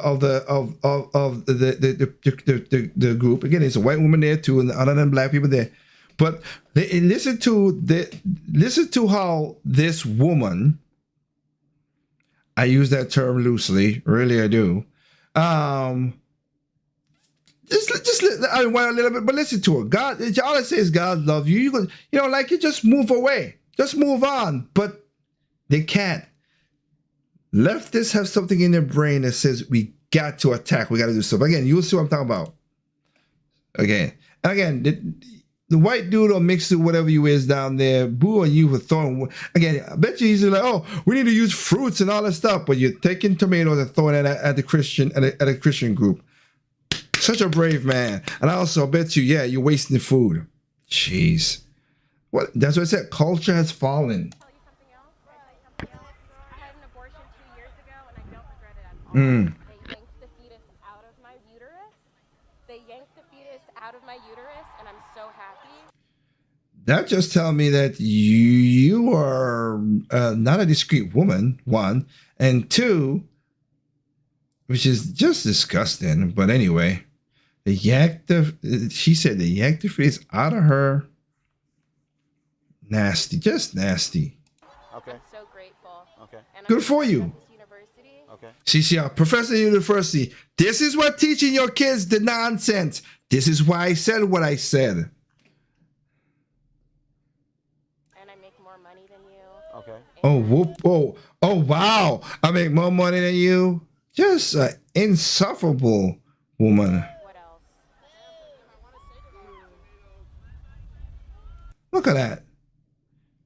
group. Again, there's a white woman there too, and other than black people there. But listen to how this woman, I use that term loosely, really I do. I want a little bit, but listen to her. God, all I say is God love you. You know, like you just move away, just move on. But they can't. Leftists have something in their brain that says we got to attack, we got to do something. Again, you'll see what I'm talking about. Again, and again, the white dude or mixed with whatever you is down there, boo on you for throwing. Again, I bet you he's like, oh, we need to use fruits and all that stuff, but you're taking tomatoes and throwing it at the Christian at a Christian group. Such a brave man. And I also bet you, yeah, you're wasting the food. Jeez. What? That's what I said. Culture has fallen. I had an abortion 2 years ago, and I don't regret it at all. Mm. They yanked the fetus out of my uterus. They yanked the fetus out of my uterus, and I'm so happy. That just tells me that you are not a discreet woman, one. And two, which is just disgusting. But anyway, she said they yanked the fetus out of her. Nasty, just nasty. Okay. I'm so grateful. Okay. And Good for you. Okay. See, professor at university. This is what teaching your kids the nonsense. This is why I said what I said. And I make more money than you. Okay. Oh, whoop. Oh, wow. I make more money than you. Just an insufferable woman. What else? Look at that.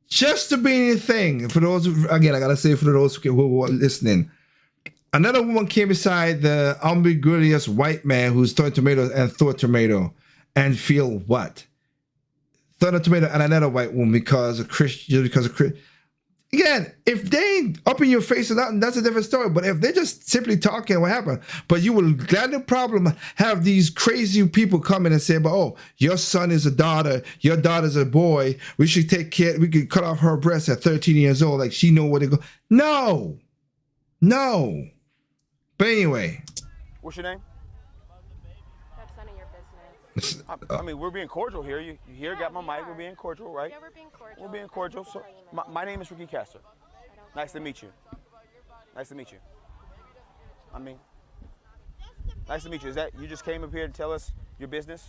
Just to be anything. For those, again, I gotta say for those who are listening, another woman came beside the ambiguous white man who's throwing tomatoes and threw a tomato and feel what? Throw a tomato at another white woman because of Christian. Again, if they ain't up in your face or nothing, that's a different story. But if they're just simply talking, what happened? But you will, glad no problem, have these crazy people come in and say, but oh, your son is a daughter, your daughter's a boy, we should take care, we could cut off her breast at 13 years old, like she know where to go. No. But anyway. What's your name? That's none of your business. I mean, we're being cordial here. You here got my mic. We're being cordial, right? Yeah, we're being cordial. We're being cordial. So, my name is Ricky Castor. Nice to meet you. Nice to meet you. I mean, nice to meet you. Is that you just came up here to tell us your business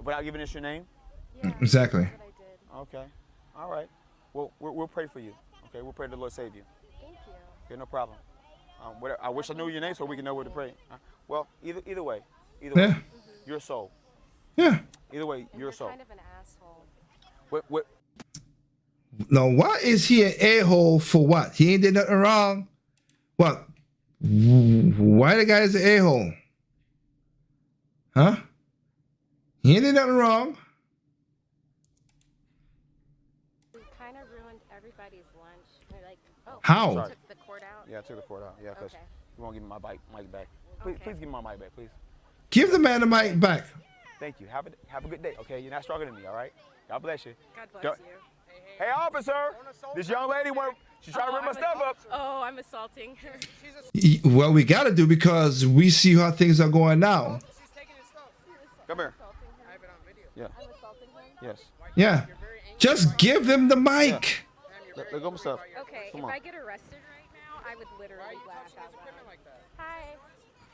without giving us your name? Yeah, exactly. That's what I did. Okay. All right. Well, we'll pray for you. Okay. We'll pray the Lord save you. Thank you. Okay. No problem. I wish I knew your name so we can know where to pray. Well, either way, you're a soul. Yeah. Either way, you're a soul. Kind of an asshole. What? Now, why is he an a-hole for what? He ain't did nothing wrong. What? Why the guy is an a-hole? Huh? He ain't did nothing wrong. We kind of ruined everybody's lunch. We're like, oh, How? you took the cord out? Yeah, I took the cord out. Yeah, because Okay. you won't give me my mic back. Please give me my mic back, please. Give the man the mic back. Thank you. Have a good day. Okay, you're not stronger than me. All right. God bless you. God bless you. Hey, officer! This young lady she's trying to rip my stuff up. Oh, I'm assaulting her. Well, we got to do because we see how things are going now. Come here. I have it on video. Yeah. I'm assaulting him? Yes. Yeah. Just give them the mic. Let go of my stuff. Okay, Come if on. I get arrested right now, I would literally laugh out loud. Hi.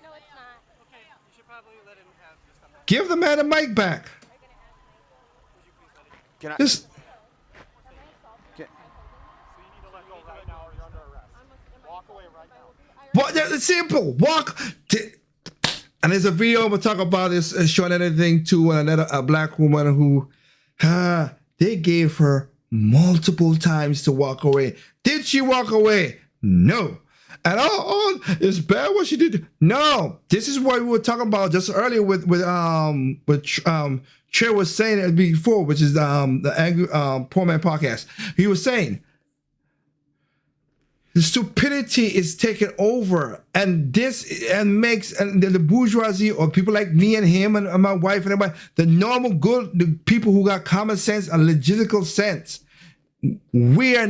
No, it's not. Okay, you should probably let him have the stuff. Give the man the mic back. Can I? Just. What? That's simple. Walk. And there's a video I'm gonna talk about this showing anything to a black woman who, they gave her multiple times to walk away. Did she walk away? No. And it's bad what she did. No. This is what we were talking about just earlier with Trey was saying it before, which is the Angry Poor Man podcast. He was saying the stupidity is taken over, and makes the bourgeoisie or people like me and him and my wife and everybody, the normal the people who got common sense and logistical sense, we're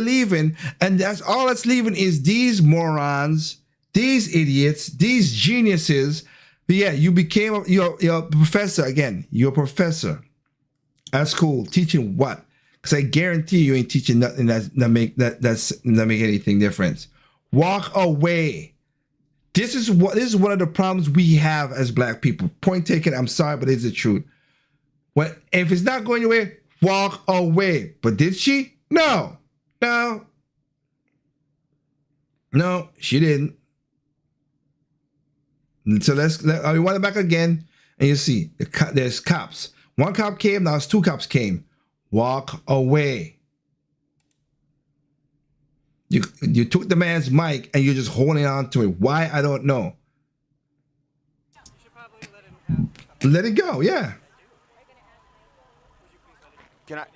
leaving, and that's all that's leaving is these morons, these idiots, these geniuses. But yeah, you became you're a professor again. You're a professor at school teaching what? Because I guarantee you ain't teaching nothing that make anything different. Walk away. This is one of the problems we have as black people. Point taken. I'm sorry, but it's the truth. If it's not going your way, walk away. But did she? No, she didn't. So let's rewind it back again, and you see there's cops. One cop came, now it's two cops came. Walk away. You took the man's mic and you're just holding on to it. Why? I don't know. Let it go, yeah. Can I?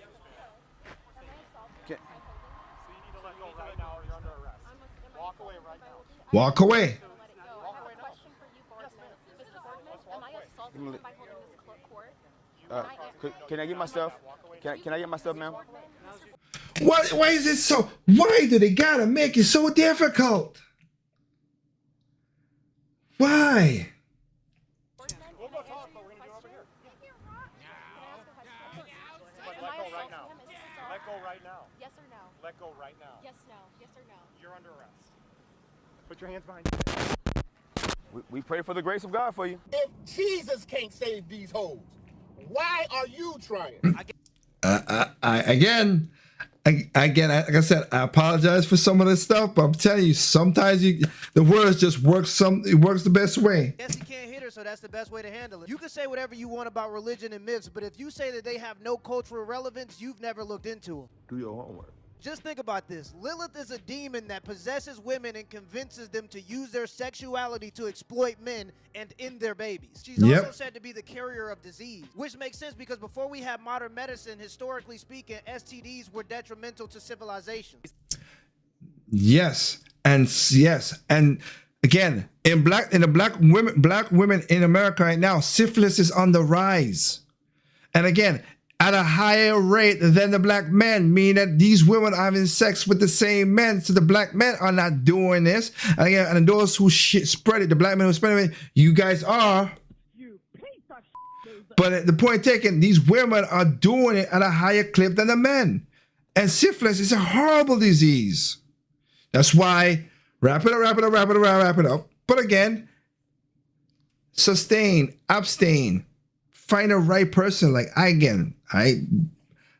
Walk away. Can I get my stuff? Can I get my stuff, ma'am? What? Why is it so? Why do they gotta make it so difficult? Why? Let go right now. Yes or no? Let go right now. Yes, no. Yes or no? You're under arrest. Put your hands behind you. We pray for the grace of God for you. If Jesus can't save these hoes, why are you trying? Again, like I said, I apologize for some of this stuff, but I'm telling you, sometimes the words just work. It works the best way. Yes, he can't hit her, so that's the best way to handle it. You can say whatever you want about religion and myths, but if you say that they have no cultural relevance, you've never looked into them. Do your homework. Just think about this. Lilith is a demon that possesses women and convinces them to use their sexuality to exploit men and end their babies. She's also said to be the carrier of disease, which makes sense because before we have modern medicine, historically speaking, STDs were detrimental to civilization. Yes, and again, in black women in America right now, syphilis is on the rise, and again, at a higher rate than the black men, meaning that these women are having sex with the same men. So the black men are not doing this. And again, and those who spread it, the black men who spread it, you guys are. But the point taken, these women are doing it at a higher clip than the men. And syphilis is a horrible disease. That's why, wrap it up. But again, sustain, abstain. Find the right person. Like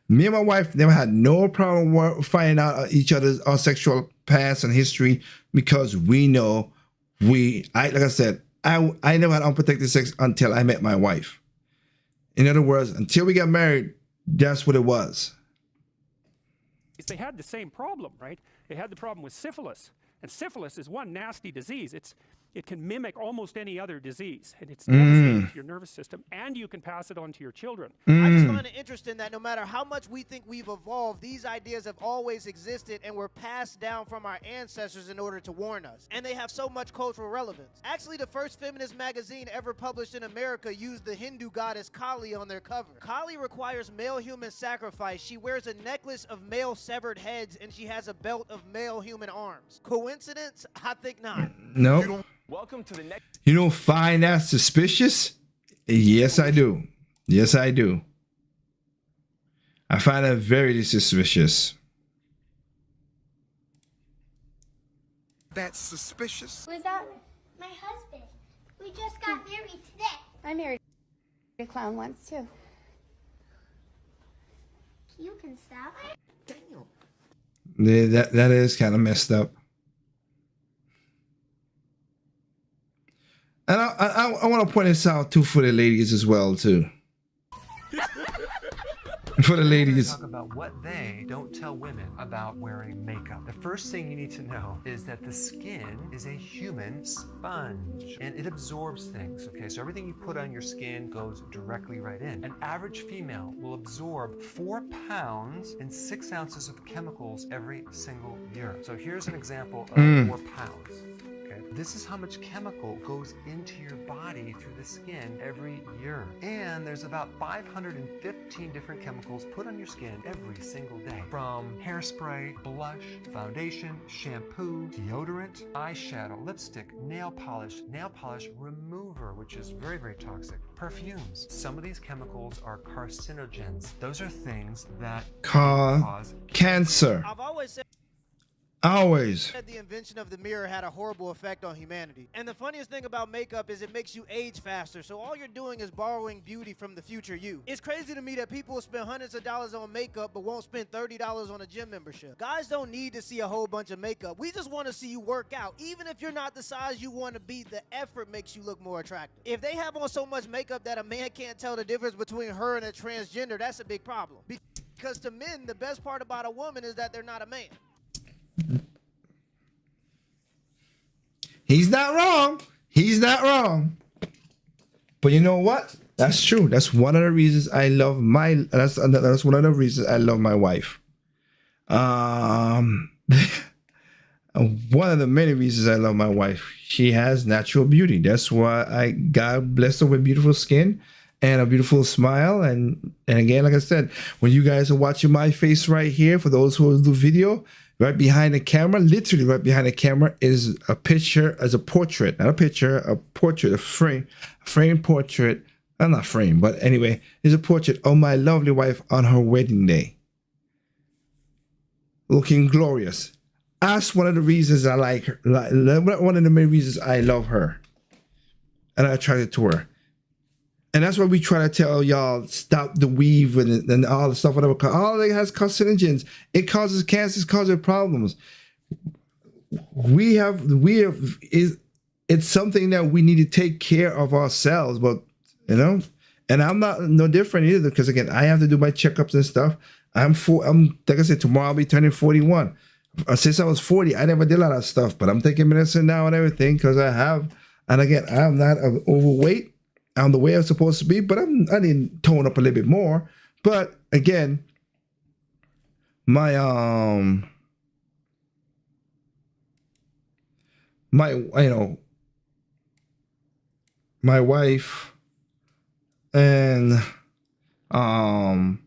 me and my wife never had no problem finding out each other's our sexual past and history because we know like I said, I never had unprotected sex until I met my wife. In other words, until we got married, that's what it was. They had the same problem, right? They had the problem with syphilis, and syphilis is one nasty disease. It can mimic almost any other disease, and it's devastating to your nervous system, and you can pass it on to your children. I just find it interesting that no matter how much we think we've evolved, these ideas have always existed and were passed down from our ancestors in order to warn us. And they have so much cultural relevance. Actually, the first feminist magazine ever published in America used the Hindu goddess Kali on their cover. Kali requires male human sacrifice. She wears a necklace of male severed heads, and she has a belt of male human arms. Coincidence? I think not. No. Welcome to the next. You don't find that suspicious? Yes, I do. Yes, I do. I find that very suspicious. That's suspicious. Was that my husband? We just got married today. I married a clown once too. You can stop. Damn. That is kind of messed up. And I want to point this out too for the ladies as well too. For the ladies. Talk about what they don't tell women about wearing makeup. The first thing you need to know is that the skin is a human sponge and it absorbs things. Okay, so everything you put on your skin goes directly right in. An average female will absorb 4 pounds and 6 ounces of chemicals every single year. So here's an example of 4 pounds. This is how much chemical goes into your body through the skin every year. And there's about 515 different chemicals put on your skin every single day. From hairspray, blush, foundation, shampoo, deodorant, eyeshadow, lipstick, nail polish remover, which is very, very toxic, perfumes. Some of these chemicals are carcinogens. Those are things that cause cancer. I've always said Always. The invention of the mirror had a horrible effect on humanity. And the funniest thing about makeup is it makes you age faster. So all you're doing is borrowing beauty from the future you. It's crazy to me that people will spend hundreds of dollars on makeup but won't spend $30 on a gym membership. Guys don't need to see a whole bunch of makeup. We just want to see you work out. Even if you're not the size you want to be, the effort makes you look more attractive. If they have on so much makeup that a man can't tell the difference between her and a transgender, that's a big problem. Because to men, the best part about a woman is that they're not a man. He's not wrong. He's not wrong. But you know what? That's true. That's one of the reasons I love that's one of the reasons I love my wife. One of the many reasons I love my wife. She has natural beauty. That's why God blessed her with beautiful skin and a beautiful smile. And again, like I said, when you guys are watching my face right here, for those who do video, right behind the camera, literally right behind the camera, is a picture, as a portrait, not a picture, a portrait, a frame portrait. Not frame, but anyway, is a portrait of my lovely wife on her wedding day, looking glorious. That's one of the reasons I like her. One of the main reasons I love her, and I'm attracted to her. And that's why we try to tell y'all, stop the weave and all the stuff, whatever. All it has carcinogens. It causes cancer. It causes problems. It's something that we need to take care of ourselves. But, you know, and I'm not no different either, because again, I have to do my checkups and stuff. I'm like I said, tomorrow I'll be turning 41. Since I was 40, I never did a lot of stuff, but I'm taking medicine now and everything because I have. And again, I'm not overweight. I'm the way I'm supposed to be, but I need to tone up a little bit more. But again, my wife and now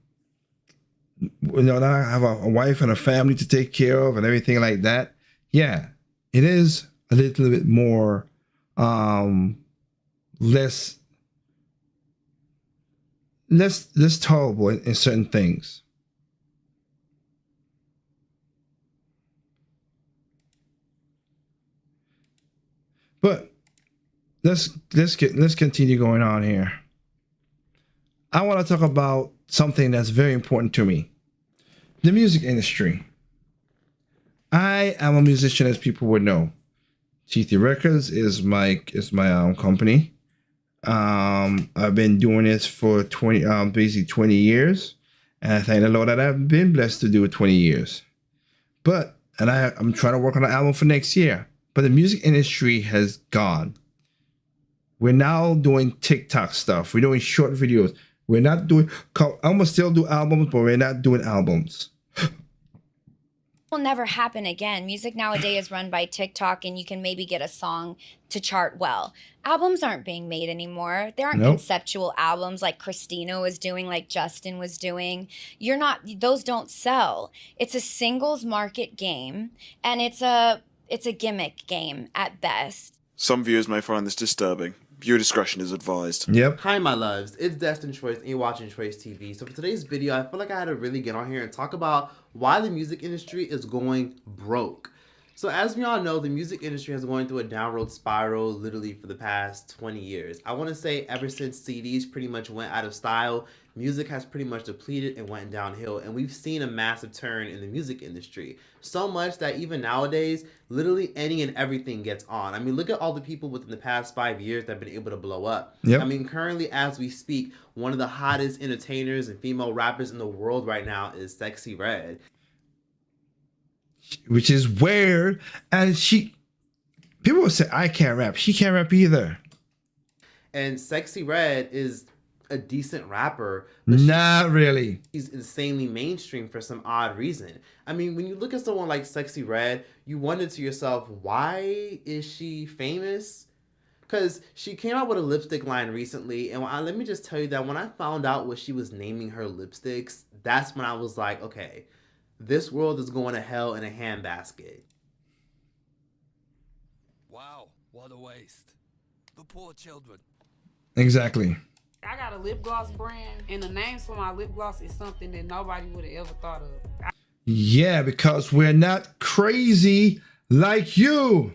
I have a wife and a family to take care of and everything like that. Yeah, it is a little bit more less tolerable in certain things. But let's continue going on here. I want to talk about something that's very important to me. The music industry. I am a musician, as people would know. TT Records is my company. I've been doing this for 20 years, and I thank the Lord that I've been blessed to do it 20 years. But I'm trying to work on an album for next year. But the music industry has gone. We're now doing TikTok stuff. We're doing short videos. We're not doing. I'm gonna still do albums, but we're not doing albums. Will never happen again. Music nowadays is run by TikTok, and you can maybe get a song to chart well. Albums aren't being made anymore. There aren't conceptual albums like Christina was doing, like Justin was doing. Those don't sell. It's a singles market game, and it's a gimmick game at best. Some viewers may find this disturbing. Viewer discretion is advised. Yep. Hi, my loves. It's Destin Choice, and you're watching Choice TV. So for today's video, I feel like I had to really get on here and talk about why the music industry is going broke. So as we all know, the music industry has been going through a downward spiral literally for the past 20 years. I want to say ever since CDs pretty much went out of style, music has pretty much depleted and went downhill. And we've seen a massive turn in the music industry. So much that even nowadays, literally any and everything gets on. I mean, look at all the people within the past 5 years that have been able to blow up. Yep. I mean, currently as we speak, one of the hottest entertainers and female rappers in the world right now is Sexy Red. Which is weird. And people will say, I can't rap. She can't rap either. And Sexy Red is a decent rapper. Not really. She's insanely mainstream for some odd reason. I mean, when you look at someone like Sexy Red, you wonder to yourself, why is she famous? Because she came out with a lipstick line recently, and let me just tell you that when I found out what she was naming her lipsticks, that's when I was like, okay, this world is going to hell in a handbasket. Wow, what a waste. The poor children. Exactly. I got a lip gloss brand, and the names for my lip gloss is something that nobody would have ever thought of. Yeah, because we're not crazy like you.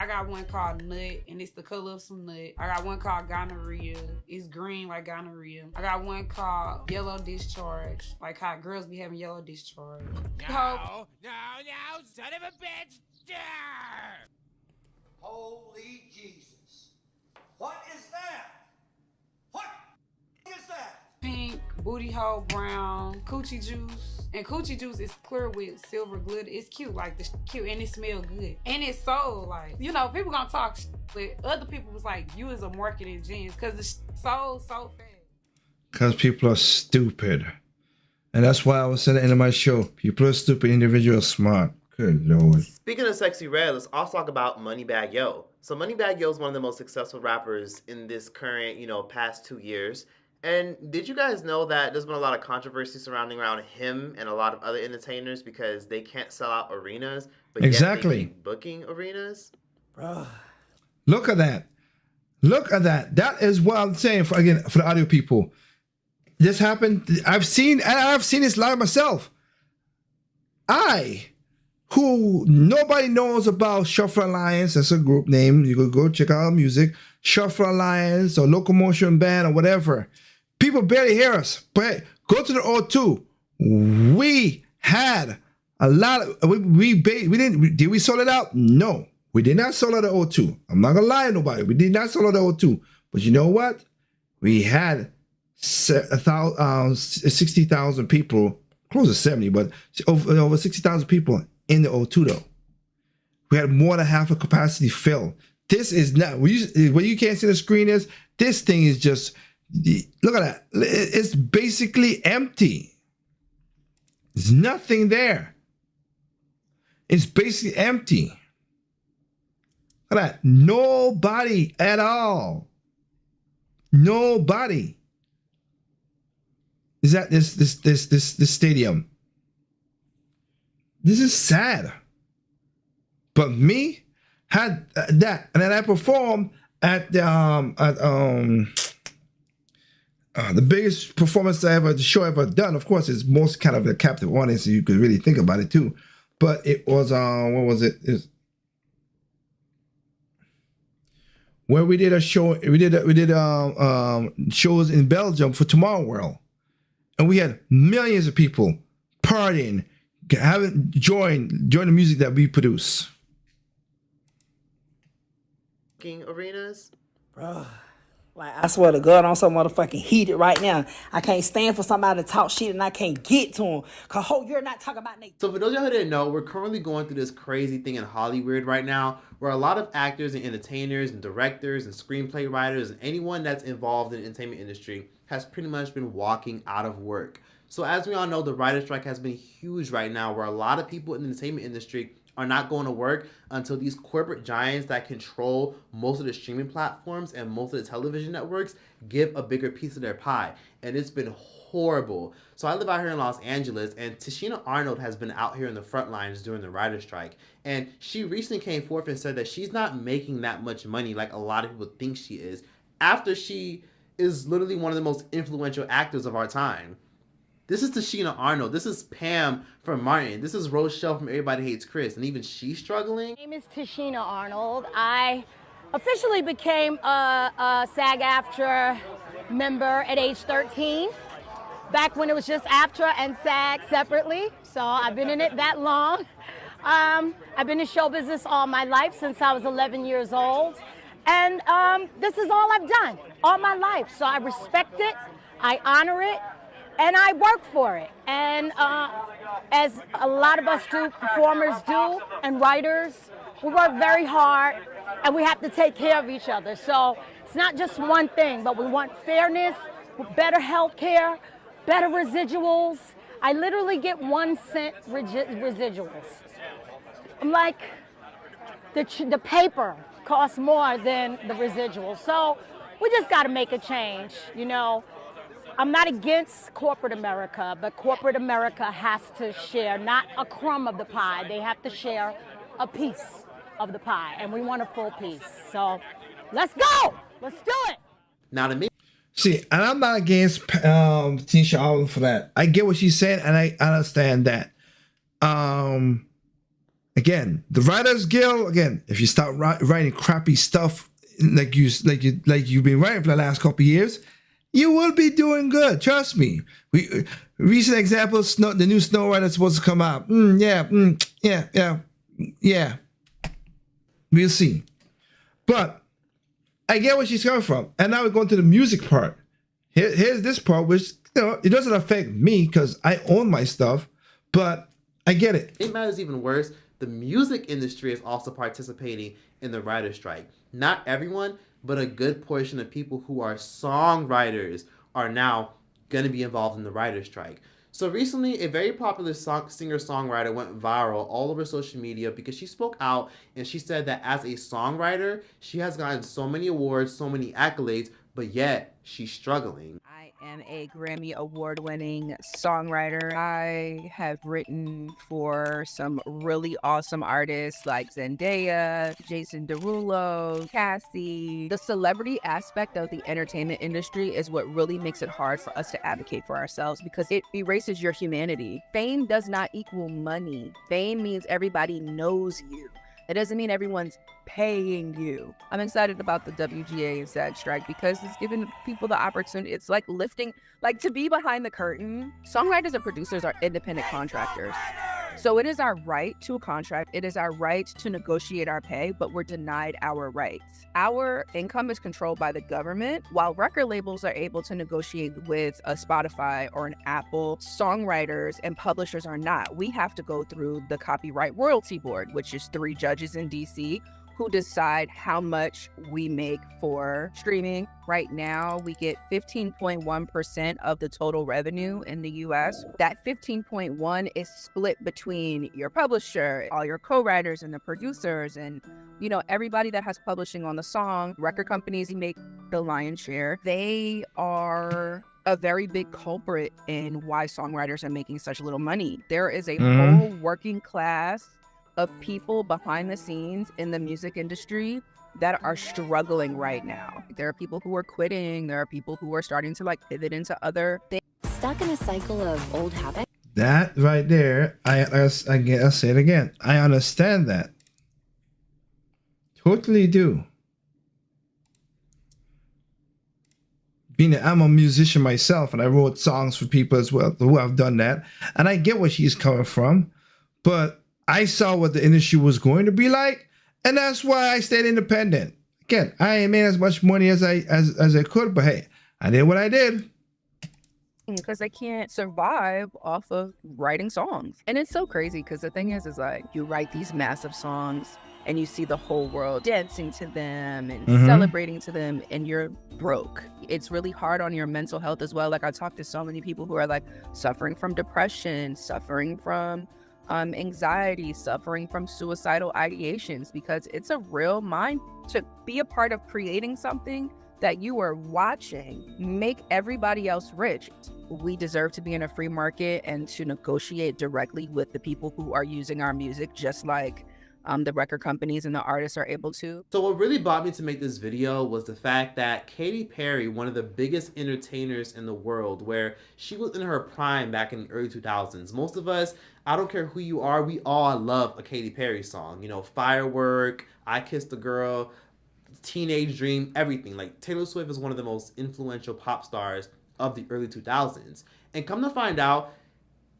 I got one called Nut, and it's the color of some nut. I got one called Gonorrhea. It's green like gonorrhea. I got one called Yellow Discharge, like how girls be having yellow discharge. No, son of a bitch! Holy Jesus. What is that? What is that? Pink, booty hole brown, coochie juice. And coochie juice is clear with silver glitter. It's cute, like the cute, and it smells good. And it's so like, you know, people gonna talk but other people was like, you is a marketing genius, because it's so fast. Because people are stupid. And that's why I was saying at the end of my show, people are stupid, individuals smart. Good Lord. Speaking of Sexy Red, let's also talk about Moneybagg Yo. So Moneybagg Yo is one of the most successful rappers in this current, past 2 years. And did you guys know that there's been a lot of controversy surrounding around him and a lot of other entertainers because they can't sell out arenas, but Exactly. yet they keep booking arenas? Look at that. Look at that. That is what I'm saying for the audio people. This happened. I've seen this live myself. Who nobody knows about Shuffle Alliance, that's a group name. You could go check out our music. Shuffle Alliance or Locomotion Band or whatever. People barely hear us. But go to the O2. We had a lot of did we sold it out? No. We did not sold out the O2. I'm not gonna lie to nobody. We did not sold out the O2. But you know what? We had 60,000 people, close to 70, but over 60,000 people in the O2 though. We had more than half a capacity filled. This is not, what you can't see the screen is, this thing is just, look at that. It's basically empty. There's nothing there. It's basically empty. Look at that. Nobody at all. Nobody is at this stadium. This is sad. But me had that, and then I performed at the biggest performance the show I ever done. Of course, it's most kind of a captive audience, so you could really think about it too. But it was what was it? Where we did a show, we did shows in Belgium for Tomorrow World, and we had millions of people partying, join the music that we produce. Arenas, bro. Like, I swear to God, I'm so motherfucking heated right now. I can't stand for somebody to talk shit and I can't get to them. Cause you're not talking about Nate. So for those of y'all who didn't know, we're currently going through this crazy thing in Hollywood right now, where a lot of actors and entertainers and directors and screenplay writers and anyone that's involved in the entertainment industry has pretty much been walking out of work. So as we all know, the writer's strike has been huge right now, where a lot of people in the entertainment industry are not going to work until these corporate giants that control most of the streaming platforms and most of the television networks give a bigger piece of their pie. And it's been horrible. So I live out here in Los Angeles, and Tashina Arnold has been out here in the front lines during the writer's strike. And she recently came forth and said that she's not making that much money like a lot of people think she is, after she is literally one of the most influential actors of our time. This is Tashina Arnold. This is Pam from Martin. This is Rochelle from Everybody Hates Chris. And even she's struggling. My name is Tashina Arnold. I officially became a SAG-AFTRA member at age 13, back when it was just AFTRA and SAG separately. So I've been in it that long. I've been in show business all my life, since I was 11 years old. And this is all I've done all my life. So I respect it, I honor it, and I work for it. And as a lot of us do, performers do, and writers, we work very hard, and we have to take care of each other. So it's not just one thing, but we want fairness, better health care, better residuals. I literally get 1 cent residuals. I'm like, the paper costs more than the residuals. So we just got to make a change, you know. I'm not against corporate America, but corporate America has to share not a crumb of the pie. They have to share a piece of the pie, and we want a full piece. So let's go. Let's do it. Now to me. See, and I'm not against Tisha Arnold for that. I get what she's saying, and I understand that. Again, the Writers Guild. Again, if you start writing crappy stuff like you've been writing for the last couple of years, you will be doing good. Trust me. Recent examples, the new Snow Rider is supposed to come out. Yeah. We'll see. But I get where she's coming from. And now we're going to the music part. Here's this part, which, it doesn't affect me because I own my stuff, but I get it. It matters even worse. The music industry is also participating in the writer's strike. Not everyone, but a good portion of people who are songwriters are now going to be involved in the writer's strike. So recently, a very popular singer-songwriter went viral all over social media because she spoke out and she said that as a songwriter, she has gotten so many awards, so many accolades, but yet she's struggling. I am a Grammy award-winning songwriter. I have written for some really awesome artists like Zendaya, Jason Derulo, Cassie. The celebrity aspect of the entertainment industry is what really makes it hard for us to advocate for ourselves because it erases your humanity. Fame does not equal money. Fame means everybody knows you. It doesn't mean everyone's paying you. I'm excited about the WGA and SAG strike because it's giving people the opportunity. It's like lifting, like to be behind the curtain. Songwriters and producers are independent contractors. So it is our right to a contract. It is our right to negotiate our pay, but we're denied our rights. Our income is controlled by the government, while record labels are able to negotiate with a Spotify or an Apple. Songwriters and publishers are not. We have to go through the Copyright Royalty Board, which is 3 judges in DC who decide how much we make for streaming. Right now, we get 15.1% of the total revenue in the US. That 15.1 is split between your publisher, all your co-writers and the producers and, everybody that has publishing on the song. Record companies make the lion's share. They are a very big culprit in why songwriters are making such little money. There is a whole working class of people behind the scenes in the music industry that are struggling right now. There are people who are quitting. There are people who are starting to pivot into other things. Stuck in a cycle of old habits. That right there, I'll say it again. I understand that. Totally do. I'm a musician myself, and I wrote songs for people as well who have done that, and I get where she's coming from, but I saw what the industry was going to be like, and that's why I stayed independent. Again, I ain't made as much money as I could, but hey, I did what I did. Because they can't survive off of writing songs. And it's so crazy because the thing is you write these massive songs and you see the whole world dancing to them and celebrating to them, and you're broke. It's really hard on your mental health as well. I talk to so many people who are suffering from depression, suffering from anxiety, suffering from suicidal ideations, because it's a real mind to be a part of creating something that you are watching make everybody else rich. We deserve to be in a free market and to negotiate directly with the people who are using our music, just like the record companies and the artists are able to. So what really brought me to make this video was the fact that Katy Perry, one of the biggest entertainers in the world, where she was in her prime back in the early 2000s. Most of us, I don't care who you are, we all love a Katy Perry song. Firework, I Kissed a Girl, Teenage Dream, everything. Taylor Swift is one of the most influential pop stars of the early 2000s. And come to find out,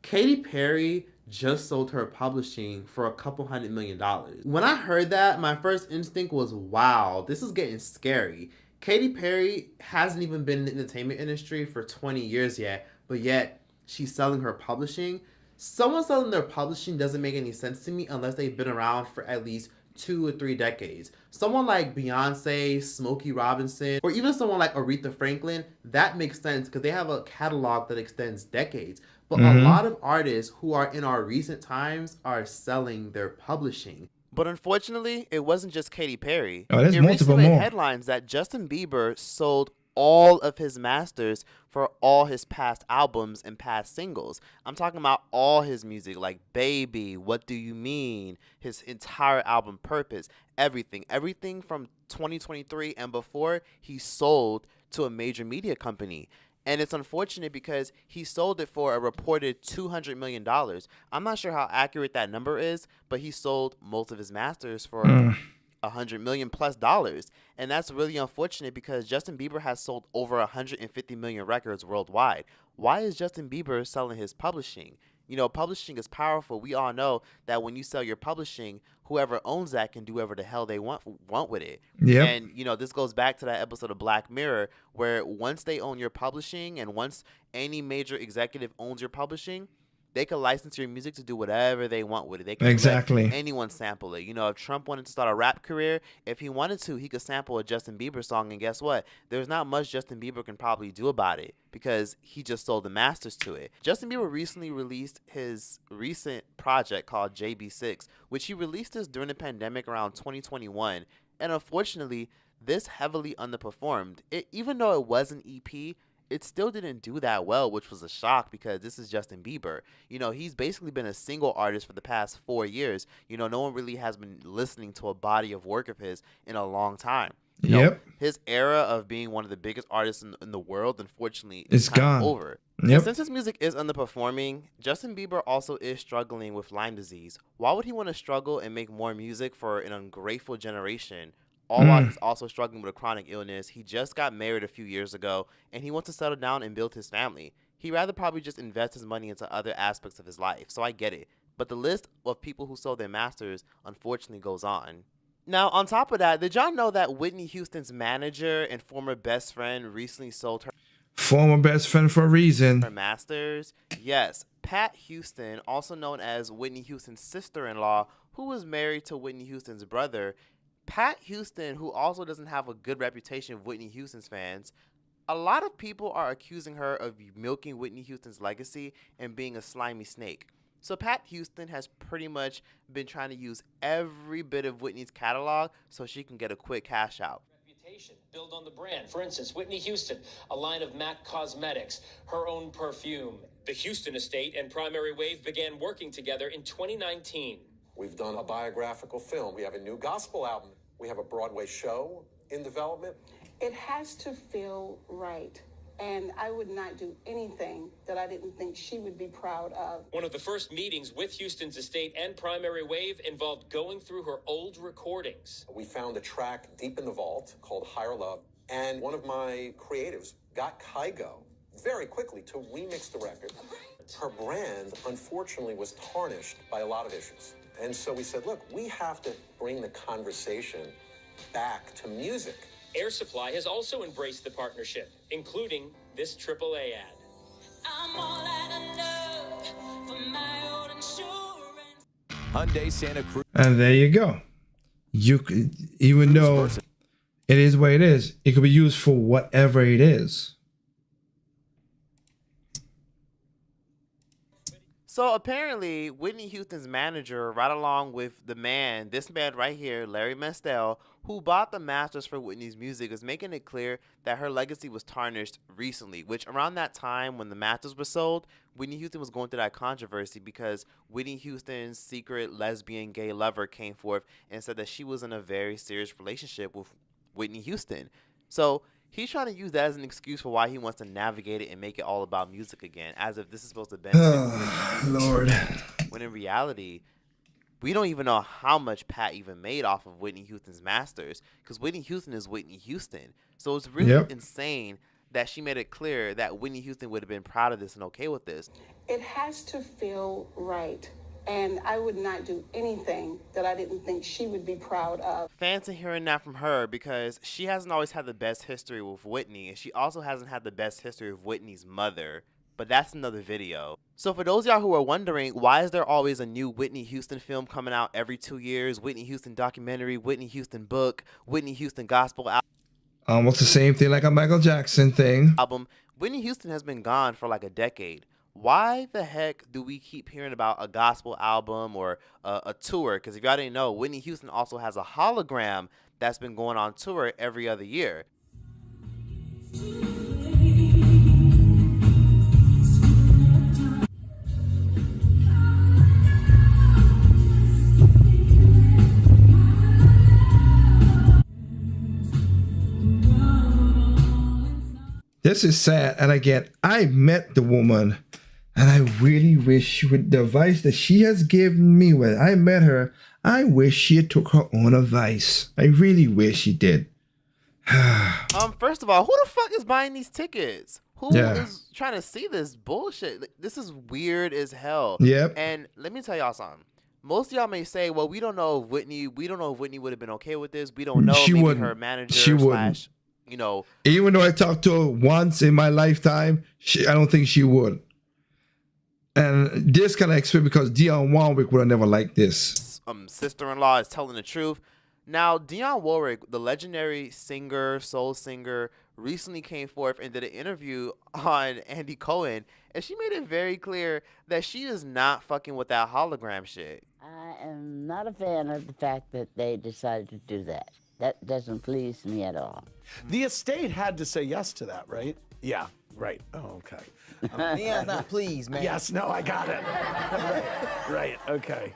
Katy Perry just sold her publishing for a couple $100 million. When I heard that, my first instinct was, wow, this is getting scary. Katy Perry hasn't even been in the entertainment industry for 20 years yet, but yet she's selling her publishing. Someone selling their publishing doesn't make any sense to me unless they've been around for at least 2 or 3 decades. Someone like Beyonce, Smokey Robinson, or even someone like Aretha Franklin, that makes sense because they have a catalog that extends decades. But a lot of artists who are in our recent times are selling their publishing. But unfortunately, it wasn't just Katy Perry. Oh, there's it multiple recently more. made headlines that Justin Bieber sold all of his masters for all his past albums and past singles. I'm talking about all his music, like Baby, What Do You Mean, his entire album Purpose, everything from 2023 and before, he sold to a major media company. And it's unfortunate because he sold it for a reported $200 million. I'm not sure how accurate that number is, but he sold most of his masters for $100 million plus dollars. And that's really unfortunate because Justin Bieber has sold over 150 million records worldwide. Why is Justin Bieber selling his publishing? You know, publishing is powerful. We all know that when you sell your publishing, whoever owns that can do whatever the hell they want with it. Yep. And, you know, this goes back to that episode of Black Mirror where once they own your publishing and once any major executive owns your publishing, they can license your music to do whatever they want with it. They can Exactly. let anyone sample it. You know, if Trump wanted to start a rap career, if he wanted to, he could sample a Justin Bieber song. And guess what? There's not much Justin Bieber can probably do about it because he just sold the masters to it. Justin Bieber recently released his recent project called JB6, which he released this during the pandemic around 2021. And unfortunately, this heavily underperformed. Even though it was an EP, it still didn't do that well, which was a shock because this is Justin Bieber. You know, he's basically been a single artist for the past 4 years. You know, no one really has been listening to a body of work of his in a long time. You know, his era of being one of the biggest artists in the world, unfortunately, is kind of over. And since his music is underperforming, Justin Bieber also is struggling with Lyme disease. Why would he want to struggle and make more music for an ungrateful generation? All while he's also struggling with a chronic illness. He just got married a few years ago, and he wants to settle down and build his family. He'd rather probably just invest his money into other aspects of his life, so I get it. But the list of people who sold their masters, unfortunately, goes on. Now, on top of that, did y'all know that Whitney Houston's manager and former best friend recently sold her Former best friend for a reason. her masters? Yes, Pat Houston, also known as Whitney Houston's sister-in-law, who was married to Whitney Houston's brother. Pat Houston, who also doesn't have a good reputation with Whitney Houston's fans, a lot of people are accusing her of milking Whitney Houston's legacy and being a slimy snake. So Pat Houston has pretty much been trying to use every bit of Whitney's catalog so she can get a quick cash out. Build on the brand. For instance, Whitney Houston, a line of MAC Cosmetics, her own perfume. The Houston estate and Primary Wave began working together in 2019. We've done a biographical film. We have a new gospel album. We have a Broadway show in development. It has to feel right. And I would not do anything that I didn't think she would be proud of. One of the first meetings with Houston's estate and Primary Wave involved going through her old recordings. We found a track deep in the vault called Higher Love. And one of my creatives got Kygo very quickly to remix the record. Her brand, unfortunately, was tarnished by a lot of issues. And so we said, look, we have to bring the conversation back to music. Air Supply has also embraced the partnership, including this AAA ad. I'm all out of love for my old insurance. Hyundai Santa Cruz. And there you go. You could, even though it is what it is, it could be used for whatever it is. So apparently, Whitney Houston's manager, right along with this man right here, Larry Mestel, who bought the masters for Whitney's music, is making it clear that her legacy was tarnished recently, which around that time when the masters were sold, Whitney Houston was going through that controversy because Whitney Houston's secret lesbian gay lover came forth and said that she was in a very serious relationship with Whitney Houston. So he's trying to use that as an excuse for why he wants to navigate it and make it all about music again, as if this is supposed to benefit Lord. when in reality, we don't even know how much Pat even made off of Whitney Houston's masters, because Whitney Houston is Whitney Houston. So it's really insane that she made it clear that Whitney Houston would have been proud of this and okay with this. It has to feel right. And I would not do anything that I didn't think she would be proud of. Fans are hearing that from her because she hasn't always had the best history with Whitney, and she also hasn't had the best history with Whitney's mother. But that's another video. So for those of y'all who are wondering, why is there always a new Whitney Houston film coming out every 2 years? Whitney Houston documentary, Whitney Houston book, Whitney Houston gospel album. Almost the same thing like a Michael Jackson thing. Whitney Houston has been gone for like a decade. Why the heck do we keep hearing about a gospel album or a tour? Because if y'all didn't know, Whitney Houston also has a hologram that's been going on tour every other year. this is sad. And again, I met the woman, and I really wish she would. The advice that she has given me when I met her, I wish she had took her own advice. I really wish she did. First of all, who the fuck is buying these tickets? Who is trying to see this bullshit? Like, this is weird as hell. Yep. And let me tell y'all something. Most of y'all may say, well, we don't know if Whitney would have been okay with this. We don't know. She Maybe wouldn't. her manager She wouldn't. you know. Even though I talked to her once in my lifetime, I don't think she would. And this kind of experience because Dionne Warwick would have never liked this. Sister-in-law is telling the truth. Now, Dionne Warwick, the legendary singer, soul singer, recently came forth and did an interview on Andy Cohen, and she made it very clear that she is not fucking with that hologram shit. I am not a fan of the fact that they decided to do that. That doesn't please me at all. The estate had to say yes to that, right? Yeah, right. Oh, okay. Dionne's not pleased, man. Yes, no, I got it. right, okay.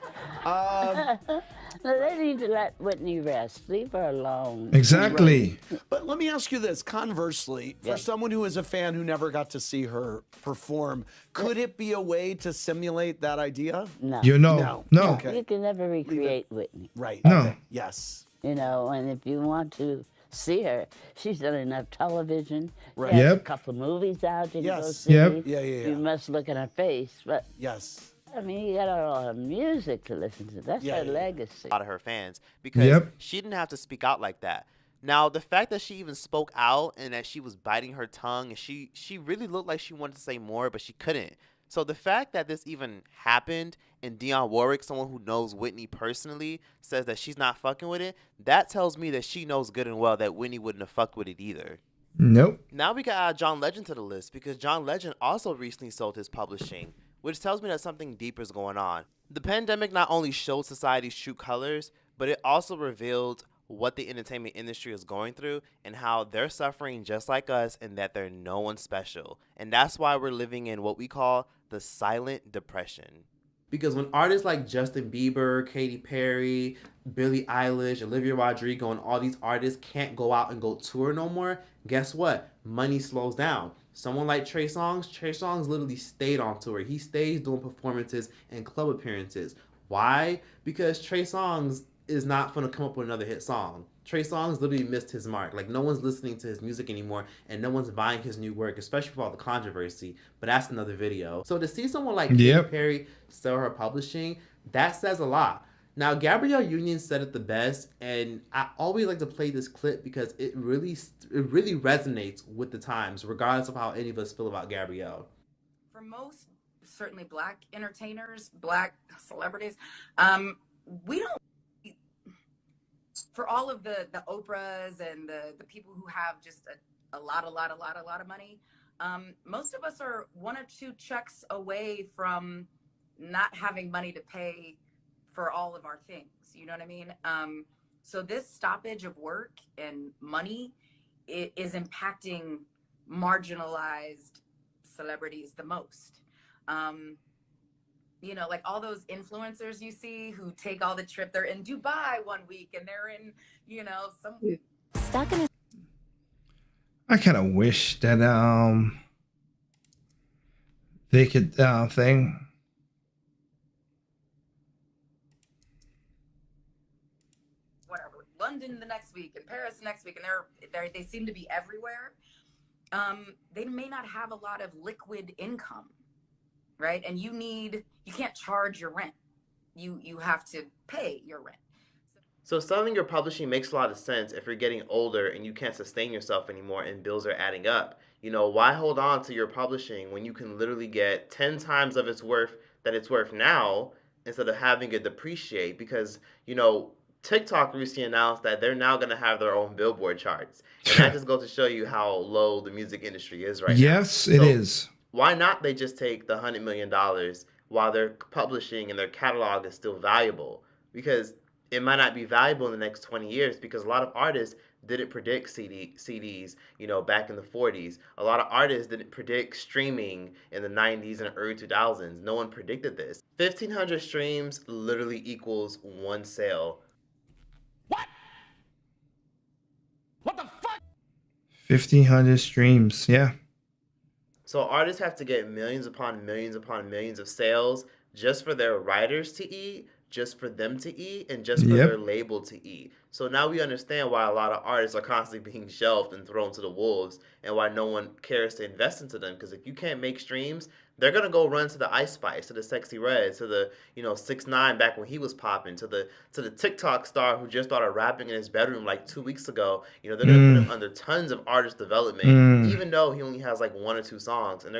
They need to let Whitney rest. Leave her alone. Exactly. Right. But let me ask you this, conversely, for someone who is a fan who never got to see her perform, could it be a way to simulate that idea? No. No. Okay. You can never recreate Whitney. Right. No. Okay. Yes. You know, and if you want to see her, she's done enough television. Right. She has Yep. a couple of movies out you can go Yes. see. Yep. Yeah. You must look at her face. But Yes. I mean, you got all her music to listen to. That's her legacy. A lot of her fans because she didn't have to speak out like that. Now, the fact that she even spoke out and that she was biting her tongue and she really looked like she wanted to say more, but she couldn't. So the fact that this even happened and Dionne Warwick, someone who knows Whitney personally, says that she's not fucking with it, that tells me that she knows good and well that Whitney wouldn't have fucked with it either. Nope. Now we can add John Legend to the list because John Legend also recently sold his publishing, which tells me that something deeper is going on. The pandemic not only showed society's true colors, but it also revealed what the entertainment industry is going through and how they're suffering just like us and that they're no one special. And that's why we're living in what we call the silent depression. Because when artists like Justin Bieber, Katy Perry, Billie Eilish, Olivia Rodrigo, and all these artists can't go out and go tour no more, guess what? Money slows down. Someone like Trey Songz literally stayed on tour. He stays doing performances and club appearances. Why? Because Trey Songz is not going to come up with another hit song. Trey Songz literally missed his mark. Like, no one's listening to his music anymore, and no one's buying his new work, especially for all the controversy. But that's another video. So to see someone like Katy Perry sell her publishing, that says a lot. Now, Gabrielle Union said it the best, and I always like to play this clip because it really resonates with the times, regardless of how any of us feel about Gabrielle. For most, certainly Black entertainers, Black celebrities, we don't. For all of the Oprahs and the people who have just a lot of money, most of us are one or two checks away from not having money to pay for all of our things. You know what I mean? So this stoppage of work and money is impacting marginalized celebrities the most. You know, like all those influencers you see who take all the trip, they're in Dubai one week and they're in, you know, some stuck in a I kind of wish that they could thing. whatever, London the next week and Paris the next week, and they seem to be everywhere. They may not have a lot of liquid income, right? And you can't charge your rent. You have to pay your rent. So selling your publishing makes a lot of sense if you're getting older and you can't sustain yourself anymore and bills are adding up. You know, why hold on to your publishing when you can literally get 10 times of its worth that it's worth now instead of having it depreciate? Because, you know, TikTok recently announced that they're now going to have their own Billboard charts. And that just goes to show you how low the music industry is right now. Yes, it is. Why not they just take the $100 million while their publishing and their catalog is still valuable? Because it might not be valuable in the next 20 years because a lot of artists didn't predict CDs, you know, back in the 40s. A lot of artists didn't predict streaming in the 90s and early 2000s. No one predicted this. 1,500 streams literally equals one sale. 1,500 streams. Yeah. So artists have to get millions upon millions of sales just for their writers to eat, just for them to eat, and just for their Yep. label to eat. So now we understand why a lot of artists are constantly being shelved and thrown to the wolves, and why no one cares to invest into them. Because if you can't make streams, they're gonna go run to the Ice Spice, to the Sexy Red, to the 6ix9ine back when he was popping, to the TikTok star who just started rapping in his bedroom like 2 weeks ago. They're gonna put him under tons of artist development, even though he only has like 1 or 2 songs, and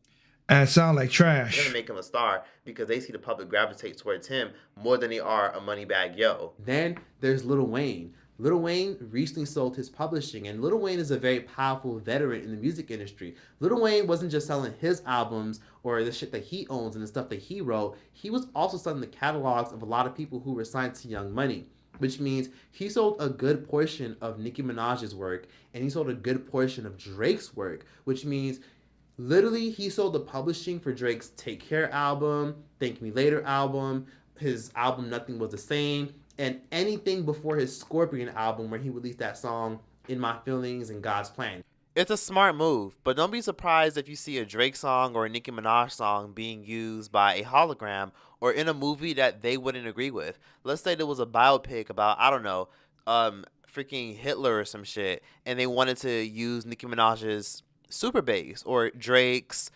And it sound like they're gonna trash. make him a star because they see the public gravitate towards him more than they are a Moneybagg Yo. Then there's Lil Wayne. Lil Wayne recently sold his publishing, and Lil Wayne is a very powerful veteran in the music industry. Lil Wayne wasn't just selling his albums or the shit that he owns and the stuff that he wrote, he was also selling the catalogs of a lot of people who were signed to Young Money, which means he sold a good portion of Nicki Minaj's work, and he sold a good portion of Drake's work, which means literally he sold the publishing for Drake's Take Care album, Thank Me Later album, his album Nothing Was the Same, and anything before his Scorpion album where he released that song In My Feelings and God's Plan. It's a smart move, but don't be surprised if you see a Drake song or a Nicki Minaj song being used by a hologram or in a movie that they wouldn't agree with. Let's say there was a biopic about, I don't know, freaking Hitler or some shit, and they wanted to use Nicki Minaj's Super Bass or Drake's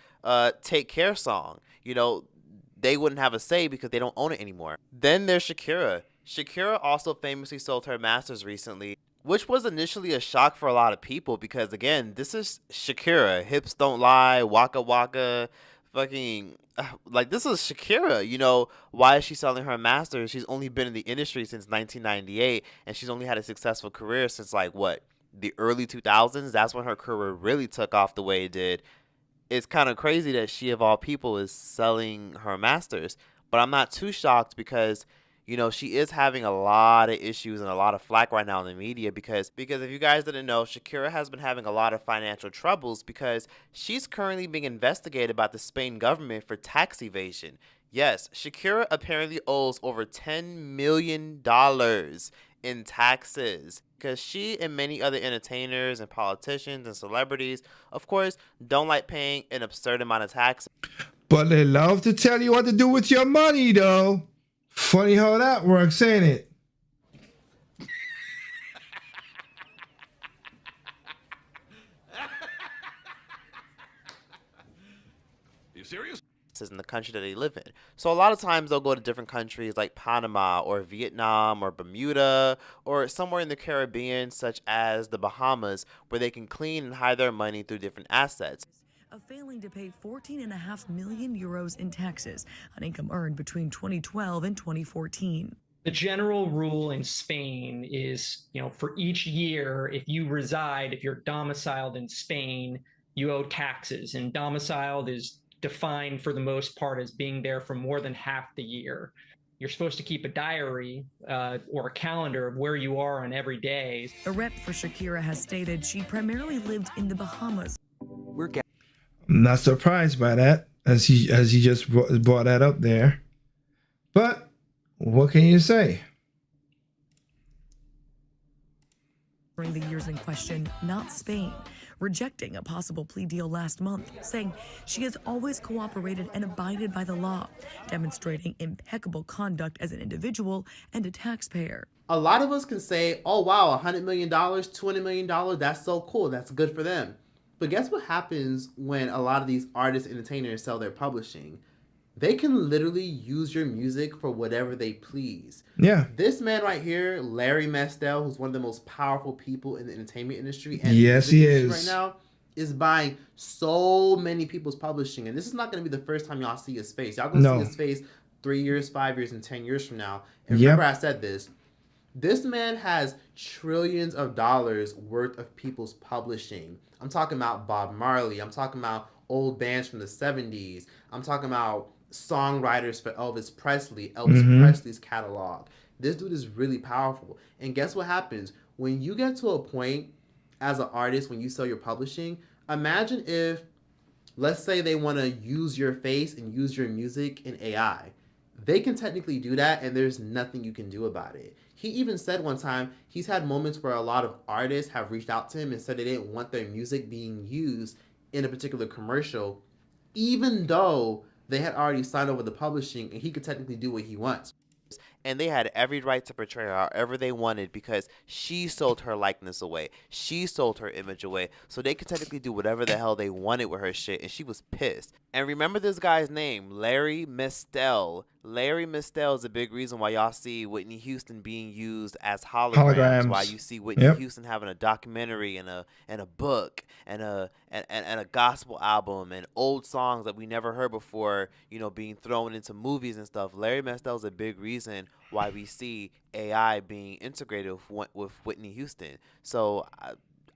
Take Care song. They wouldn't have a say because they don't own it anymore. Then there's Shakira. Shakira also famously sold her masters recently, which was initially a shock for a lot of people because, again, this is Shakira. Hips Don't Lie, Waka Waka, fucking, this is Shakira. Why is she selling her masters? She's only been in the industry since 1998, and she's only had a successful career since, the early 2000s. That's when her career really took off the way it did. It's kind of crazy that she, of all people, is selling her masters. But I'm not too shocked because, she is having a lot of issues and a lot of flack right now in the media because if you guys didn't know, Shakira has been having a lot of financial troubles because she's currently being investigated by the Spain government for tax evasion. Yes, Shakira apparently owes over $10 million in taxes because she and many other entertainers and politicians and celebrities, of course, don't like paying an absurd amount of taxes. But they love to tell you what to do with your money, though. Funny how that works, ain't it? You serious? In the country that they live in. So a lot of times they'll go to different countries like Panama or Vietnam or Bermuda or somewhere in the Caribbean such as the Bahamas where they can clean and hide their money through different assets. Of failing to pay 14.5 million euros in taxes on income earned between 2012 and 2014. The general rule in Spain is, for each year, if you're domiciled in Spain, you owe taxes, and domiciled is defined for the most part as being there for more than half the year. You're supposed to keep a diary or a calendar of where you are on every day. A rep for Shakira has stated she primarily lived in the Bahamas. I'm not surprised by that, as he just brought that up there. But what can you say? During the years in question, not Spain, rejecting a possible plea deal last month, saying she has always cooperated and abided by the law, demonstrating impeccable conduct as an individual and a taxpayer. A lot of us can say, oh wow, $100 million, $200 million, that's so cool, that's good for them. But guess what happens when a lot of these artists and entertainers sell their publishing? They can literally use your music for whatever they please. Yeah. This man right here, Larry Mestel, who's one of the most powerful people in the entertainment industry and yes, he is right now, is buying so many people's publishing. And this is not going to be the first time y'all see his face. Y'all going to see his face 3 years, 5 years, and 10 years from now. And remember I said this. This man has trillions of dollars worth of people's publishing. I'm talking about Bob Marley. I'm talking about old bands from the 70s. I'm talking about songwriters for Elvis Presley, Presley's catalog. This dude is really powerful. And guess what happens? When you get to a point as an artist, when you sell your publishing, imagine if, let's say they want to use your face and use your music in AI. They can technically do that, and there's nothing you can do about it. He even said one time he's had moments where a lot of artists have reached out to him and said they didn't want their music being used in a particular commercial even though they had already signed over the publishing and he could technically do what he wants. And they had every right to portray her however they wanted because she sold her likeness away. She sold her image away. So they could technically do whatever the hell they wanted with her shit, and she was pissed. And remember this guy's name, Larry Mistel. Larry Mistel is a big reason why y'all see Whitney Houston being used as holograms. Why you see Whitney Houston having a documentary and a book and a gospel album and old songs that we never heard before, you know, being thrown into movies and stuff. Larry Mistel is a big reason why we see AI being integrated with Whitney Houston. So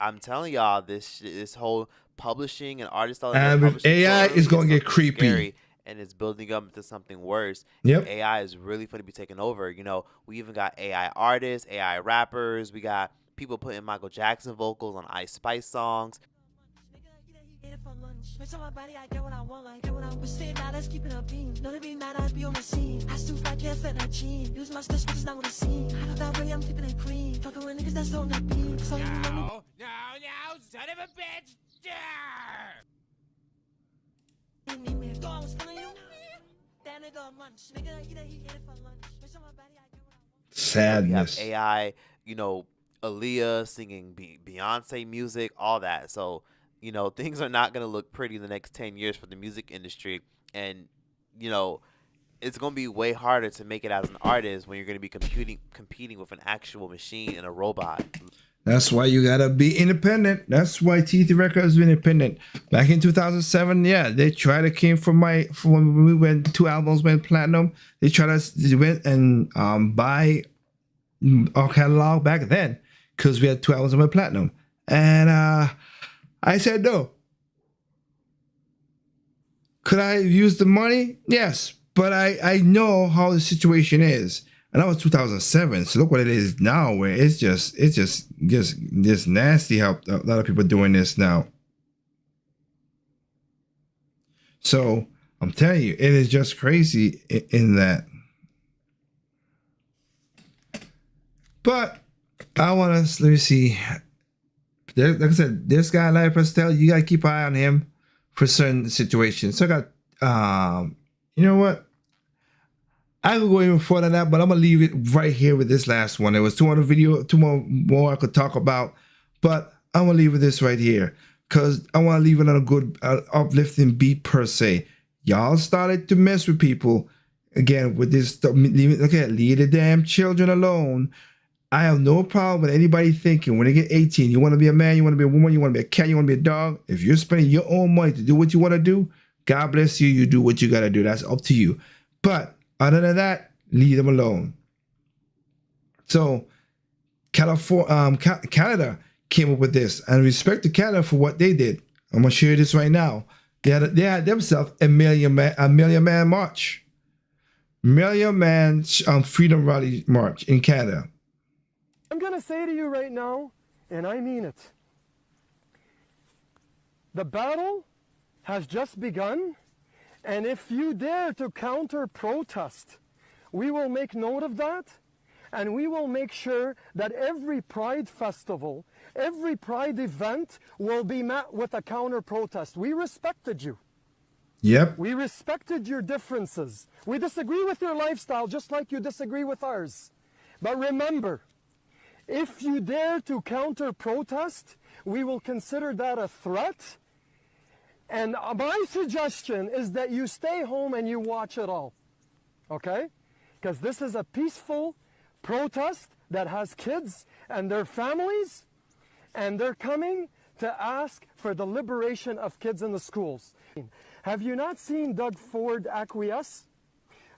I'm telling y'all, this whole publishing and artist and with AI is going to get creepy. Scary, and it's building up into something worse. Yep. AI is really going to be taking over. You know, we even got AI artists, AI rappers. We got people putting Michael Jackson vocals on Ice Spice songs. Son of a bitch! Sadness. We have AI, you know, Aaliyah singing Beyonce music, all that. So, you know, things are not going to look pretty in the next 10 years for the music industry. And, you know, it's going to be way harder to make it as an artist when you're going to be competing with an actual machine and a robot. That's why you gotta be independent. That's why TT Records is independent. Back in 2007, yeah, they tried to came from when we went 2 albums went platinum. They tried to went and buy our catalog back then because we had 2 albums that went platinum, and I said no. Could I use the money? Yes, but I know how the situation is. And that was 2007. So look what it is now, where it's just nasty how a lot of people are doing this now. So I'm telling you, it is just crazy in that. But I want to, let me see. Like I said, this guy, Larry Pastel, you got to keep an eye on him for certain situations. So I got, you know what? I could go even further than that, but I'm gonna leave it right here with this last one. There was 2 more I could talk about, but I'm gonna leave with this right here because I want to leave it on a good, uplifting beat per se. Y'all started to mess with people again with this stuff. Leave the damn children alone. I have no problem with anybody thinking when they get 18, you want to be a man, you want to be a woman, you want to be a cat, you want to be a dog. If you're spending your own money to do what you want to do, God bless you. You do what you gotta do. That's up to you. But other than that, leave them alone. So, Canada came up with this, and respect to Canada for what they did. I'm gonna share this right now. They had themselves a million man march, million man freedom rally march in Canada. I'm gonna say to you right now, and I mean it. The battle has just begun. And if you dare to counter-protest, we will make note of that, and we will make sure that every Pride festival, every Pride event will be met with a counter-protest. We respected you. Yep. We respected your differences. We disagree with your lifestyle just like you disagree with ours. But remember, if you dare to counter-protest, we will consider that a threat. And my suggestion is that you stay home and you watch it all, okay? Because this is a peaceful protest that has kids and their families, and they're coming to ask for the liberation of kids in the schools. Have you not seen Doug Ford acquiesce?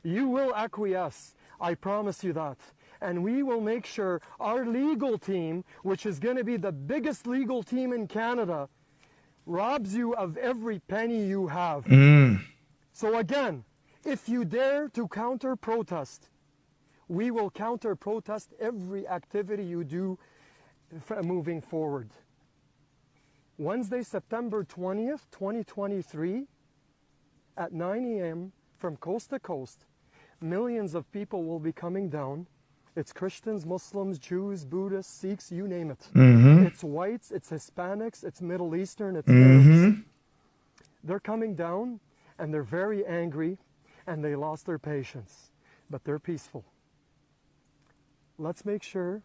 You will acquiesce, I promise you that. And we will make sure our legal team, which is going to be the biggest legal team in Canada, robs you of every penny you have. So again, if you dare to counter-protest, we will counter-protest every activity you do moving forward. Wednesday, September 20th, 2023, at 9 a.m. from coast to coast, millions of people will be coming down. It's Christians, Muslims, Jews, Buddhists, Sikhs, you name it. It's whites, it's Hispanics, it's Middle Eastern, it's Arabs. They're coming down and they're very angry, and they lost their patience, but they're peaceful. Let's make sure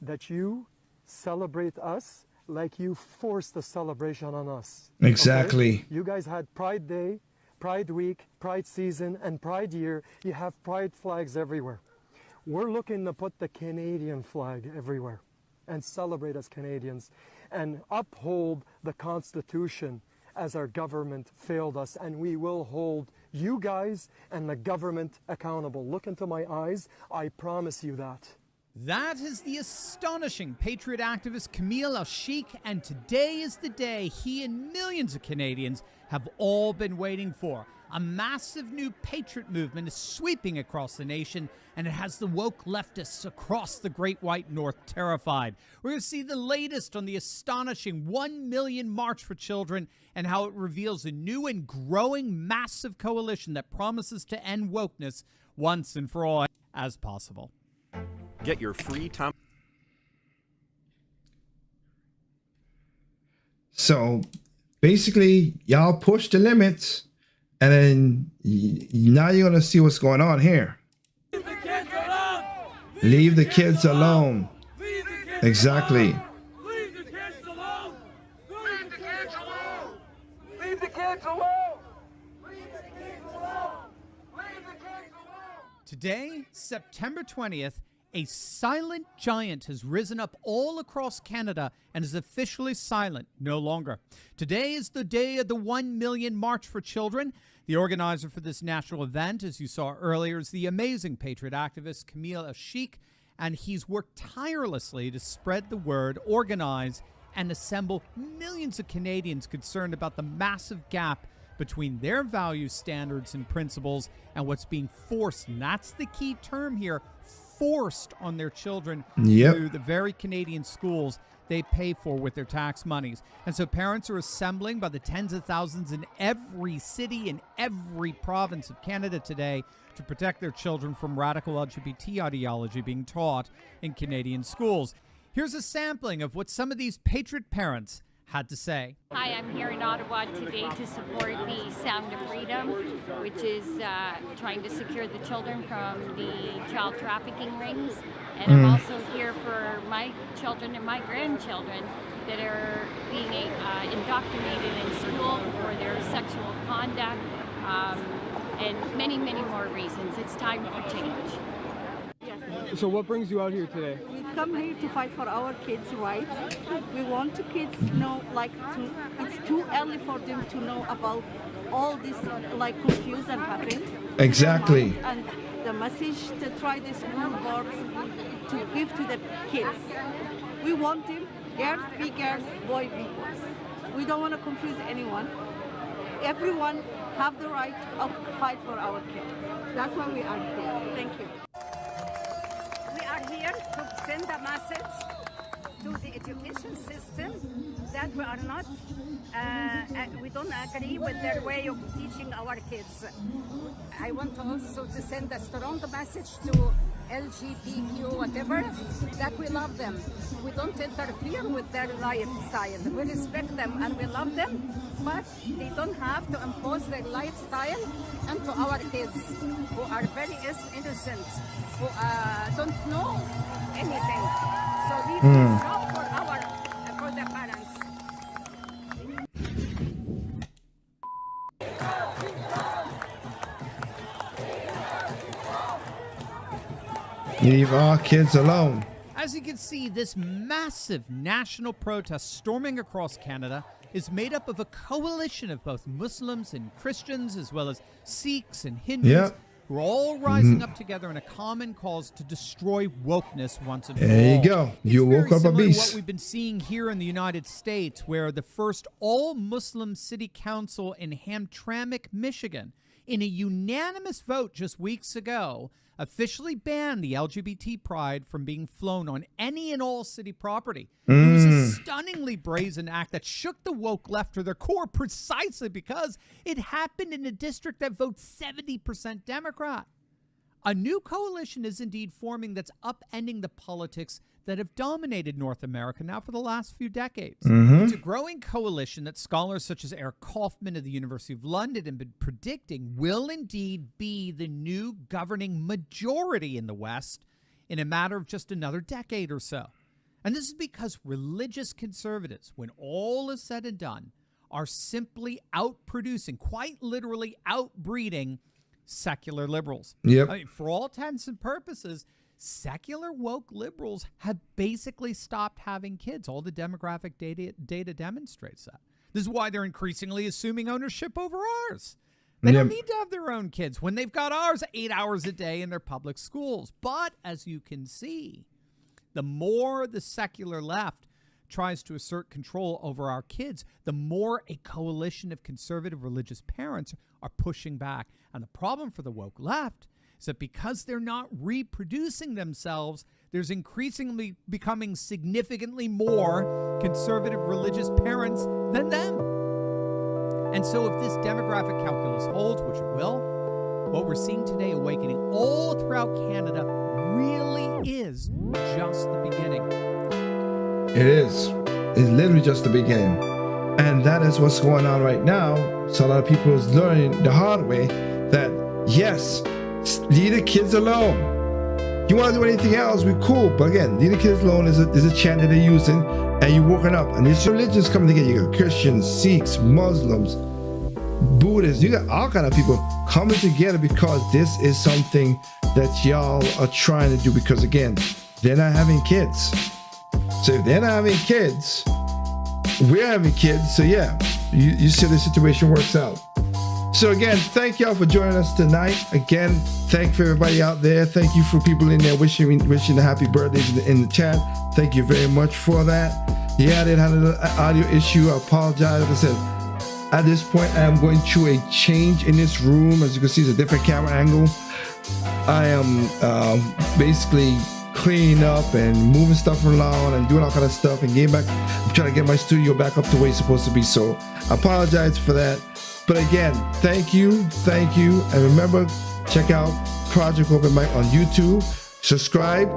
that you celebrate us like you forced the celebration on us. Exactly. Okay? You guys had Pride Day, Pride Week, Pride Season, and Pride Year. You have pride flags everywhere. We're looking to put the Canadian flag everywhere and celebrate as Canadians and uphold the Constitution as our government failed us, and we will hold you guys and the government accountable. Look into my eyes. I promise you that. That is the astonishing patriot activist Camille Al-Sheikh, and today is the day he and millions of Canadians have all been waiting for. A massive new patriot movement is sweeping across the nation, and it has the woke leftists across the Great White North terrified. We're going to see the latest on the astonishing 1 million March for Children and how it reveals a new and growing massive coalition that promises to end wokeness once and for all as possible. Get your free Tom. So basically, y'all push the limits, and then now you're gonna see what's going on here. Leave the kids alone. Exactly. Leave the kids alone! Leave the kids alone! Leave the kids alone! Today, September 20th, a silent giant has risen up all across Canada and is officially silent no longer. Today is the day of the 1 million March for Children. The organizer for this national event, as you saw earlier, is the amazing patriot activist Camille Al-Sheikh, and he's worked tirelessly to spread the word, organize, and assemble millions of Canadians concerned about the massive gap between their value standards and principles and what's being forced, and that's the key term here, forced on their children through the very Canadian schools they pay for with their tax monies. And so parents are assembling by the tens of thousands in every city in every province of Canada today to protect their children from radical LGBT ideology being taught in Canadian schools. Here's a sampling of what some of these patriot parents had to say. Hi, I'm here in Ottawa today to support the Sound of Freedom, which is trying to secure the children from the child trafficking rings. And I'm also here for my children and my grandchildren that are being indoctrinated in school for their sexual conduct, and many, many more reasons. It's time for change. So what brings you out here today? We come here to fight for our kids' rights. We want the kids to know, it's too early for them to know about all this, confusion happened. Exactly. And the message to try the school boards to give to the kids. We want them, girls be girls, boy be boys. We don't want to confuse anyone. Everyone have the right to fight for our kids. That's why we are here. Thank you. We are here to send a message to the education system that we are not, we don't agree with their way of teaching our kids. I want also to send a strong message to LGBTQ, whatever, that we love them. We don't interfere with their lifestyle. We respect them and we love them, but they don't have to impose their lifestyle onto our kids who are very innocent, who don't know anything. So we need stop for the parents. Leave our kids alone. As you can see, this massive national protest storming across Canada is made up of a coalition of both Muslims and Christians, as well as Sikhs and Hindus, who are all rising up together in a common cause to destroy wokeness once and for all. There you go. You woke up a beast. What we've been seeing here in the United States, where the first all-Muslim city council in Hamtramck, Michigan, in a unanimous vote just weeks ago, officially banned the LGBT pride from being flown on any and all city property. It was a stunningly brazen act that shook the woke left to their core precisely because it happened in a district that votes 70% Democrat. A new coalition is indeed forming that's upending the politics that have dominated North America now for the last few decades. Mhm. It's a growing coalition that scholars such as Eric Kaufman of the University of London have been predicting will indeed be the new governing majority in the West in a matter of just another decade or so. And this is because religious conservatives, when all is said and done, are simply outproducing, quite literally outbreeding secular liberals. Yep. I mean, for all intents and purposes, secular woke liberals have basically stopped having kids. All the demographic data demonstrates that. This is why they're increasingly assuming ownership over ours. They don't need to have their own kids when they've got ours 8 hours a day in their public schools. But as you can see, the more the secular left tries to assert control over our kids, the more a coalition of conservative religious parents are pushing back. And the problem for the woke left is that because they're not reproducing themselves, there's increasingly becoming significantly more conservative religious parents than them. And so if this demographic calculus holds, which it will, what we're seeing today awakening all throughout Canada really is just the beginning. It is. It's literally just the beginning. And that is what's going on right now. So a lot of people is learning the hard way that, yes, leave the kids alone. You want to do anything else, we're cool. But again, leave the kids alone is a chant that they're using, and you're working up. And these religions coming together. You got Christians, Sikhs, Muslims, Buddhists. You got all kind of people coming together because this is something that y'all are trying to do. Because again, they're not having kids. So if they're not having kids, we're having kids. So yeah, you see the situation works out. So again, thank y'all for joining us tonight. Again, thank for everybody out there. Thank you for people in there wishing the happy birthdays in the chat. Thank you very much for that. Yeah, I did have an audio issue. I apologize. Like I said, at this point, I am going through a change in this room. As you can see, it's a different camera angle. I am basically cleaning up and moving stuff around and doing all kind of stuff and getting back. I'm trying to get my studio back up to where it's supposed to be. So I apologize for that. But again, thank you. And remember, check out Project Open Mic on YouTube. Subscribe,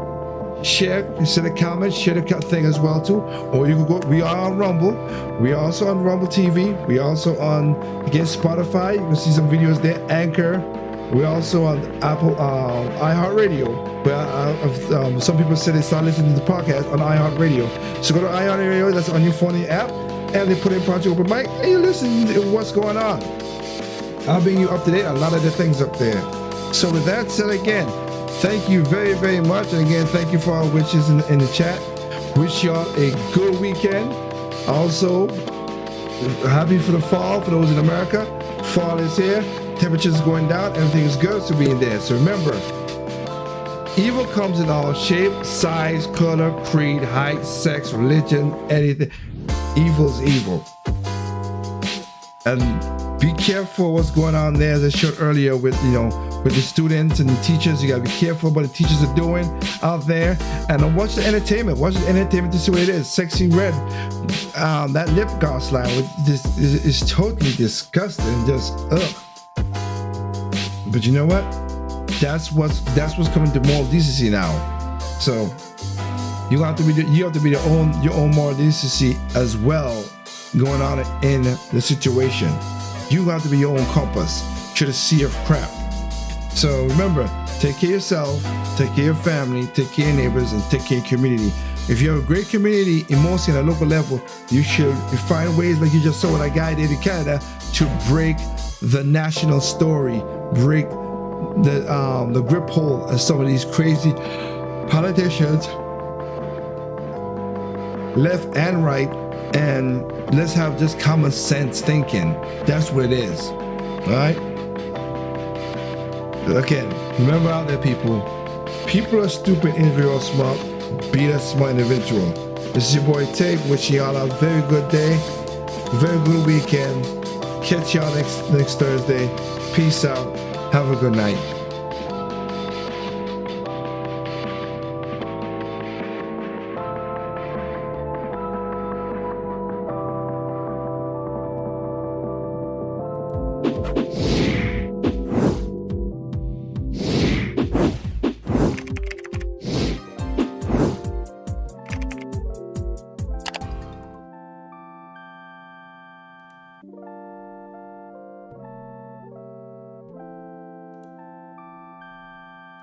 share, send a comment, share the thing as well too. Or you can go, we are on Rumble. We are also on Rumble TV. We are also on, again, Spotify. You can see some videos there. Anchor. We're also on Apple, iHeartRadio. Where some people say they start listening to the podcast on iHeartRadio. So go to iHeartRadio, that's on your phone, the app, and they put in Project Open Mic, and you listen to what's going on. I'll bring you up to date on a lot of the things up there. So with that said, again, thank you very, very much. And again, thank you for our wishes in the chat. Wish y'all a good weekend. Also, happy for the fall for those in America. Fall is here. Temperatures going down. Everything is good to be in there. So remember, evil comes in all shape, size, color, creed, height, sex, religion, anything. Evil's evil. And be careful what's going on there, as I showed earlier with the students and the teachers. You gotta be careful what the teachers are doing out there. And watch the entertainment. Watch the entertainment to see what it is. Sexy Red, that lip gloss line is totally disgusting. Just ugh. But you know what? That's what's coming to moral decency now. So you have to be your own moral decency as well going on in the situation. You have to be your own compass to the sea of crap. So remember, take care of yourself, take care of your family, take care of your neighbors, and take care of your community. If you have a great community, emotionally at a local level, you should find ways, like you just saw what that guy did in Canada, to break the national story, break the grip hold of some of these crazy politicians, left and right, and let's have just common sense thinking. That's what it is. All right? Again, remember out there, people are stupid, individual smart. Be that smart individual. This is your boy Tig, wishing y'all a very good day, very good weekend. Catch y'all next Thursday. Peace out. Have a good night. Bye.